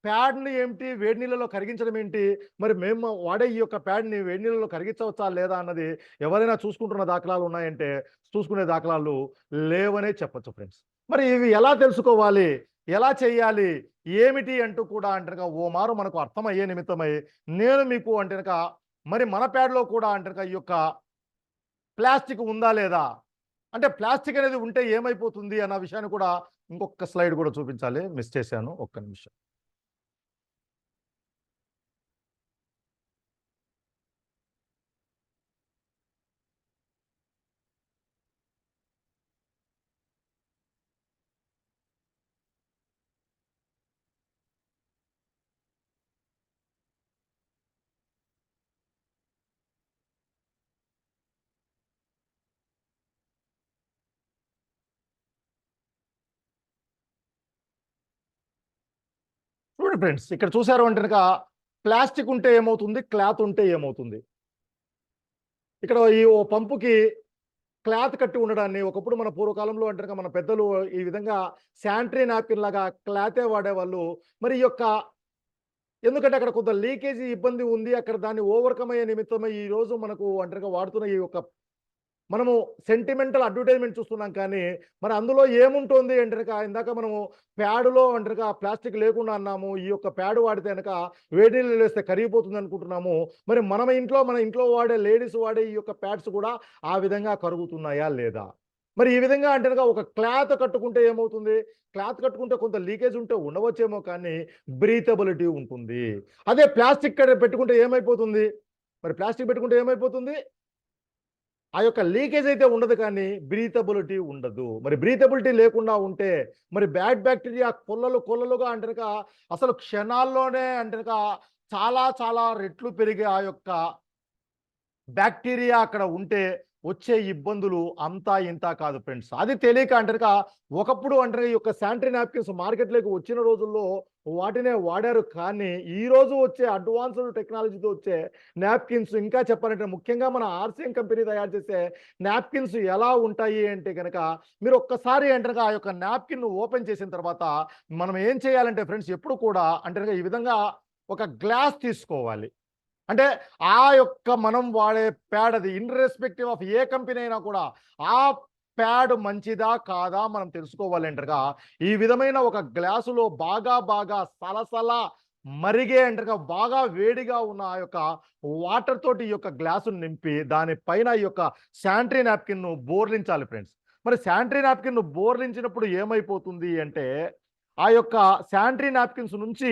ప్యాడ్‌ని ఏమిటి వేడి నీళ్ళలో కరిగించడం ఏంటి? మరి మేము వాడే ఈ యొక్క ప్యాడ్‌ని వేడి నీళ్ళలో కరిగించవచ్చా లేదా అన్నది ఎవరైనా చూసుకుంటున్న దాఖలాలు ఉన్నాయంటే చూసుకునే దాఖలాలు లేవనే చెప్పొచ్చు ఫ్రెండ్స్. మరి ఇవి ఎలా తెలుసుకోవాలి? ఎలా చేయాలి? ఏమిటి అంటూ కూడా అంటేనక ఓ మారు మనకు అర్థమయ్యే నిమిత్తమై నేను మీకు అంటేనక మరి మన ప్యాడ్‌లో కూడా అంటేనక ఈ యొక్క ప్లాస్టిక్ ఉందా లేదా? అంటే ప్లాస్టిక్ అనేది ఉంటే ఏమైపోతుంది అన్న విషయాన్ని కూడా ఇంకొక స్లైడ్ కూడా చూపించాలి. మిస్ చేశాను. ఒక్క నిమిషం. చూడండి ఫ్రెండ్స్, ఇక్కడ చూసారు అంటే గనక ప్లాస్టిక్ ఉంటే ఏమవుతుంది? క్లాత్ ఉంటే ఏమవుతుంది? ఇక్కడ ఈ ఓ పంపుకి క్లాత్ కట్టి ఉండడాన్ని ఒకప్పుడు మన పూర్వకాలంలో అంటే గనక మన పెద్దలు ఈ విధంగా శానిటరీ నాప్కిన్ లాగా క్లాతే వాడేవాళ్ళు. మరి ఈ యొక్క ఎందుకంటే అక్కడ కొంత లీకేజీ ఇబ్బంది ఉంది. అక్కడ దాన్ని ఓవర్‌కమ్ అయ్యే నిమిత్తమై ఈ రోజు మనకు ఒంటరిగా వాడుతున్న ఈ యొక్క మనము సెంటిమెంటల్ అడ్వర్టైజ్మెంట్ చూస్తున్నాం కానీ మరి అందులో ఏముంటుంది అంటే కనుక ఇందాక మనము ప్యాడులో అంటే కనుక ప్లాస్టిక్ లేకుండా అన్నాము. ఈ యొక్క ప్యాడ్ వాడితే కనుక వేడి నీళ్ళు వేస్తే కరిగిపోతుంది అనుకుంటున్నాము. మరి మన ఇంట్లో వాడే లేడీస్ వాడే ఈ యొక్క ప్యాడ్స్ కూడా ఆ విధంగా కరుగుతున్నాయా లేదా? మరి ఈ విధంగా అంటే కనుక ఒక క్లాత్ కట్టుకుంటే ఏమవుతుంది? క్లాత్ కట్టుకుంటే కొంత లీకేజ్ ఉంటే ఉండవచ్చేమో కానీ బ్రీతబిలిటీ ఉంటుంది. అదే ప్లాస్టిక్ పెట్టుకుంటే ఏమైపోతుంది? మరి ప్లాస్టిక్ పెట్టుకుంటే ఏమైపోతుంది? ఆ యొక్క లీకేజ్ అయితే ఉండదు కానీ బ్రీతబిలిటీ ఉండదు. మరి బ్రీతబిలిటీ లేకుండా ఉంటే మరి బ్యాడ్ బ్యాక్టీరియా కొల్లలుగా అంటే కనుక అసలు క్షణాల్లోనే అంటే కనుక చాలా చాలా రెట్లు పెరిగే ఆ యొక్క బ్యాక్టీరియా అక్కడ ఉంటే వచ్చే ఇబ్బందులు అంతా ఇంత కాదు ఫ్రెండ్స్. అది తెలియక అంటారుగా ఒకప్పుడు అంటారు ఈ యొక్క శానిటరీ నాప్కిన్స్ మార్కెట్లోకి వచ్చిన రోజుల్లో వాటినే వాడారు. కానీ ఈ రోజు వచ్చే అడ్వాన్స్డ్ టెక్నాలజీతో వచ్చే నాప్కిన్స్ ఇంకా చెప్పాలంటే ముఖ్యంగా మన ఆర్సిఎం కంపెనీ తయారు చేసే నాప్కిన్స్ ఎలా ఉంటాయి అంటే కనుక మీరు ఒక్కసారి అంటారుగా ఆ యొక్క నాప్కిన్ ఓపెన్ చేసిన తర్వాత మనం ఏం చేయాలంటే ఫ్రెండ్స్ ఎప్పుడు కూడా అంటారుగా ఈ విధంగా ఒక గ్లాస్ తీసుకోవాలి. అంటే ఆ యొక్క మనం వాడే ప్యాడ్ అది ఇర్రెస్పెక్టివ్ ఆఫ్ ఏ కంపెనీ అయినా కూడా ఆ ప్యాడ్ మంచిదా కాదా మనం తెలుసుకోవాలి అంటారుగా ఈ విధమైన ఒక గ్లాసులో బాగా సలసల మరిగే అంటారుగా బాగా వేడిగా ఉన్న ఆ యొక్క వాటర్ తోటి ఈ యొక్క గ్లాసును నింపి దానిపైన ఈ యొక్క శానిటరీ నాప్కిన్ ను బోర్లించాలి ఫ్రెండ్స్. మరి శానిటరీ నాప్కిన్ ను బోర్లించినప్పుడు ఏమైపోతుంది అంటే ఆ యొక్క శానిటరీ నాప్కిన్స్ నుంచి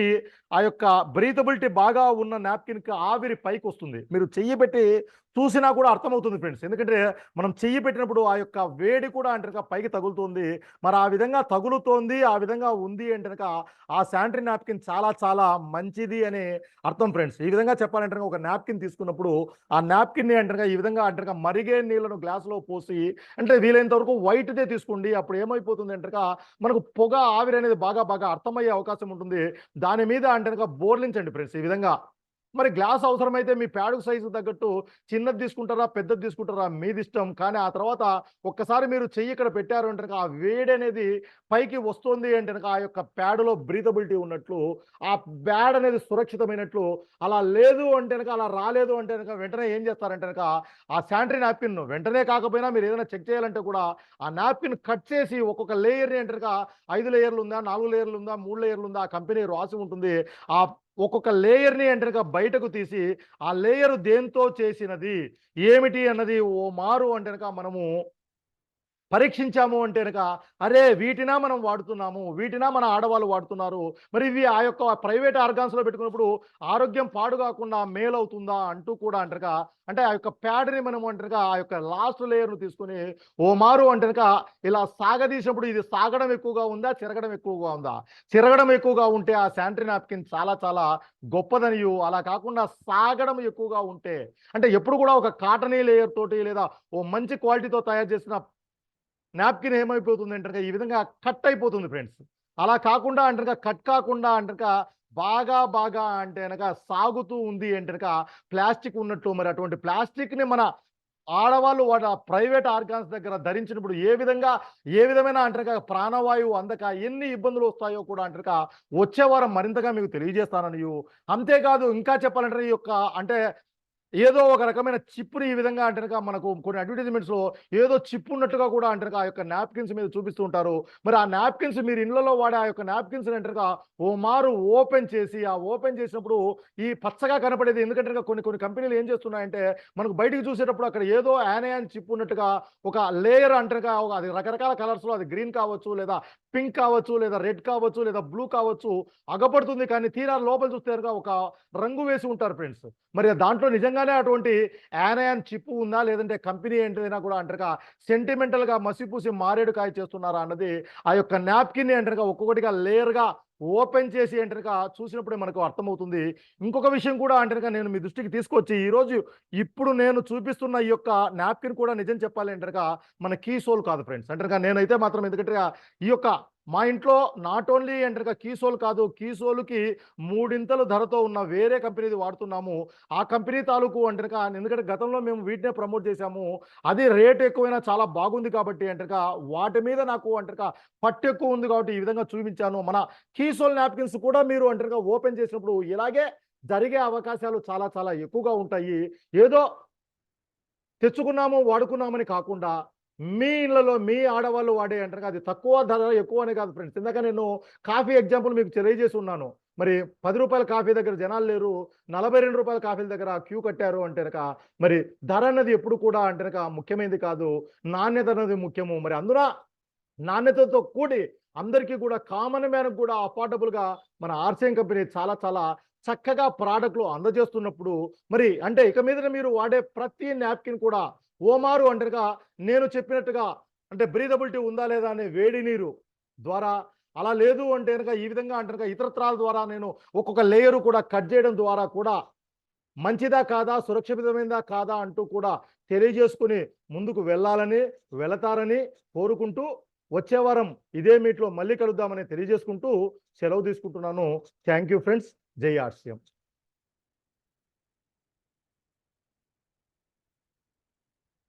ఆ యొక్క బ్రీతబిలిటీ బాగా ఉన్న నాప్కిన్కి ఆవిరి పైకి వస్తుంది. మీరు చెయ్యి పెట్టి చూసినా కూడా అర్థమవుతుంది ఫ్రెండ్స్. ఎందుకంటే మనం చెయ్యి పెట్టినప్పుడు ఆ యొక్క వేడి కూడా అంటే పైకి తగులుతుంది. మరి ఆ విధంగా తగులుతోంది, ఆ విధంగా ఉంది అంటే ఆ శానిటరీ నాప్కిన్ చాలా చాలా మంచిది అని అర్థం ఫ్రెండ్స్. ఈ విధంగా చెప్పాలంటే ఒక నాప్కిన్ తీసుకున్నప్పుడు ఆ నాప్కిన్ని అంటే ఈ విధంగా అంటే మరిగే నీళ్లను గ్లాసులో పోసి అంటే వీలైనంత వరకు వైట్దే తీసుకోండి. అప్పుడు ఏమైపోతుంది అంటే మనకు పొగ ఆవిరి అనేది బాగా అర్థమయ్యే అవకాశం ఉంటుంది. దాని మీద అంటే బోర్లించండి ఫ్రెండ్స్ ఈ విధంగా. మరి గ్లాస్ అవసరమైతే మీ ప్యాడ్ సైజు తగ్గట్టు చిన్నది తీసుకుంటారా పెద్దది తీసుకుంటారా మీది ఇష్టం. కానీ ఆ తర్వాత ఒక్కసారి మీరు చెయ్యి ఇక్కడ పెట్టారు అంటే ఆ వేడి అనేది పైకి వస్తుంది అంటే ఆ యొక్క ప్యాడ్లో బ్రీతబిలిటీ ఉన్నట్లు ఆ ప్యాడ్ అనేది సురక్షితమైనట్లు. అలా లేదు అంటే అలా రాలేదు అంటే వెంటనే ఏం చేస్తారంటే ఆ శానిటరీ నాప్కిన్ వెంటనే కాకపోయినా మీరు ఏదైనా చెక్ చేయాలంటే కూడా ఆ నాప్కిన్ కట్ చేసి ఒక్కొక్క లేయర్ని అంటే 5 లేయర్లు ఉందా 4 లేయర్లు ఉందా 3 లేయర్లు ఉందా ఆ కంపెనీ రాసి ఉంటుంది. ఆ ఒక్కొక్క లేయర్ని అంటే బయటకు తీసి ఆ లేయర్ దేంతో చేసినది ఏమిటి అన్నది ఓ మారు అంటే మనము పరీక్షించాము అంటే అరే వీటినా మనం వాడుతున్నాము, వీటినా మన ఆడవాళ్ళు వాడుతున్నారు, మరి ఇవి ఆ యొక్క ప్రైవేట్ ఆర్గాన్స్లో పెట్టుకున్నప్పుడు ఆరోగ్యం పాడు కాకుండా మేలవుతుందా అంటూ కూడా అంటే ఆ యొక్క ప్యాడ్ని మనం ఆ యొక్క లాస్ట్ లేయర్ను తీసుకుని ఓ మారు అంటే ఇలా సాగదీసినప్పుడు ఇది సాగడం ఎక్కువగా ఉందా తిరగడం ఎక్కువగా ఉందా? తిరగడం ఎక్కువగా ఉంటే ఆ శానిటరీ నాప్కిన్ చాలా చాలా గొప్పదనియు, అలా కాకుండా సాగడం ఎక్కువగా ఉంటే అంటే ఎప్పుడు కూడా ఒక కాటనీ లేయర్ తోటి లేదా ఓ మంచి క్వాలిటీతో తయారు చేసిన నాప్కిన్ ఏమైపోతుంది అంటే ఈ విధంగా కట్ అయిపోతుంది ఫ్రెండ్స్. అలా కాకుండా అంటే కట్ కాకుండా అంటే బాగా అంటే సాగుతూ ఉంది అంటే ప్లాస్టిక్ ఉన్నట్లు. మరి అటువంటి ప్లాస్టిక్ని మన ఆడవాళ్ళు వాటి ప్రైవేట్ ఆర్గాన్స్ దగ్గర ధరించినప్పుడు ఏ విధమైన అంటే ప్రాణవాయువు అందక ఎన్ని ఇబ్బందులు వస్తాయో కూడా అంటే వచ్చే వారం మరింతగా మీకు తెలియజేస్తానని. అంతేకాదు ఇంకా చెప్పాలంటే ఈ యొక్క అంటే ఏదో ఒక రకమైన చిప్పుని ఈ విధంగా అంటే మనకు కొన్ని అడ్వర్టైజ్మెంట్స్లో ఏదో చిప్ ఉన్నట్టుగా కూడా అంటే ఆ యొక్క నాప్కిన్స్ మీద చూపిస్తూ ఉంటారు. మరి ఆ నాప్కిన్స్ మీరు ఇళ్లలో వాడే ఆ యొక్క నాప్కిన్స్ అంటే ఓ మారు ఓపెన్ చేసి ఆ ఓపెన్ చేసినప్పుడు ఈ పచ్చగా కనపడేది ఎందుకంటే కొన్ని కంపెనీలు ఏం చేస్తున్నాయంటే మనకు బయటికి చూసేటప్పుడు అక్కడ ఏదో యానయాన్ చిప్ ఉన్నట్టుగా ఒక లేయర్ అంటే అది రకరకాల కలర్స్లో అది గ్రీన్ కావచ్చు లేదా పింక్ కావచ్చు లేదా రెడ్ కావచ్చు లేదా బ్లూ కావచ్చు అగపడుతుంది. కానీ తీరా లోపల చూస్తే ఒక రంగు వేసి ఉంటారు ఫ్రెండ్స్. మరి దాంట్లో నిజంగానే అటువంటి యానయాన్ చిప్ ఉందా లేదంటే కంపెనీ ఏంటైనా కూడా అంటారుగా సెంటిమెంటల్గా మసిపూసి మారేడు కాయ చేస్తున్నారా అన్నది ఆ యొక్క నాప్కిన్ అంటారుగా ఒక్కొక్కటిగా లేయర్గా ఓపెన్ చేసి అంటారుగా చూసినప్పుడే మనకు అర్థమవుతుంది. ఇంకొక విషయం కూడా అంటారుగా నేను మీ దృష్టికి తీసుకొచ్చి ఈరోజు ఇప్పుడు నేను చూపిస్తున్న ఈ యొక్క నాప్కిన్ కూడా నిజం చెప్పాలి అంటారుగా మన కీ సోల్ కాదు ఫ్రెండ్స్. అంటారుగా నేనైతే మాత్రం ఎందుకంటే ఈ యొక్క మా ఇంట్లో నాట్ ఓన్లీ అంటారుగా కీ సోల్ కాదు, కీ సోల్కి 3 ధరతో ఉన్న వేరే కంపెనీది వాడుతున్నాము. ఆ కంపెనీ తాలూకు అంటారుగా ఎందుకంటే గతంలో మేము వీటినే ప్రమోట్ చేశాము. అది రేట్ ఎక్కువైనా చాలా బాగుంది కాబట్టి అంటారుగా వాటి మీద నాకు అంటారుగా పట్టు ఎక్కువ ఉంది కాబట్టి ఈ విధంగా చూపించాను. మన కీ సోల్ నాప్కిన్స్ కూడా మీరు అంటారుగా ఓపెన్ చేసినప్పుడు ఇలాగే జరిగే అవకాశాలు చాలా చాలా ఎక్కువగా ఉంటాయి. ఏదో తెచ్చుకున్నాము వాడుకున్నామని కాకుండా మీ ఇళ్లలో మీ ఆడవాళ్ళు వాడే అంటారు అది తక్కువ ధర ఎక్కువ అనే కాదు ఫ్రెండ్స్. ఇందాక నేను కాఫీ ఎగ్జాంపుల్ మీకు తెలియజేసి ఉన్నాను. మరి 10 రూపాయల కాఫీ దగ్గర జనాలు లేరు, 42 రూపాయల కాఫీల దగ్గర క్యూ కట్టారు అంటే మరి ధర అన్నది ఎప్పుడు కూడా అంటే ముఖ్యమైనది కాదు, నాణ్యత అన్నది ముఖ్యము. మరి అందున నాణ్యతతో కూడి అందరికీ కూడా కామన్ మ్యాన్ కూడా అఫోర్డబుల్గా మన ఆర్సిఎం కంపెనీ చాలా చాలా చక్కగా ప్రోడక్ట్లు అందజేస్తున్నప్పుడు మరి అంటే ఇక మీద మీరు వాడే ప్రతి నాప్కిన్ కూడా ఓమారు అంటేగా నేను చెప్పినట్టుగా అంటే బ్రీదబిలిటీ ఉందా లేదా అనే వేడి నీరు ద్వారా, అలా లేదు అంటే కనుక ఈ విధంగా అంటే ఇతరత్రాల ద్వారా నేను ఒక్కొక్క లేయరు కూడా కట్ చేయడం ద్వారా కూడా మంచిదా కాదా, సురక్షితమైనదా కాదా అంటూ కూడా తెలియజేసుకుని ముందుకు వెళ్ళాలని వెళతారని కోరుకుంటూ వచ్చే వారం ఇదే మీట్లో మళ్ళీ కలుద్దామని తెలియజేసుకుంటూ సెలవు తీసుకుంటున్నాను. Thank you friends. జై ఆర్సిఎం.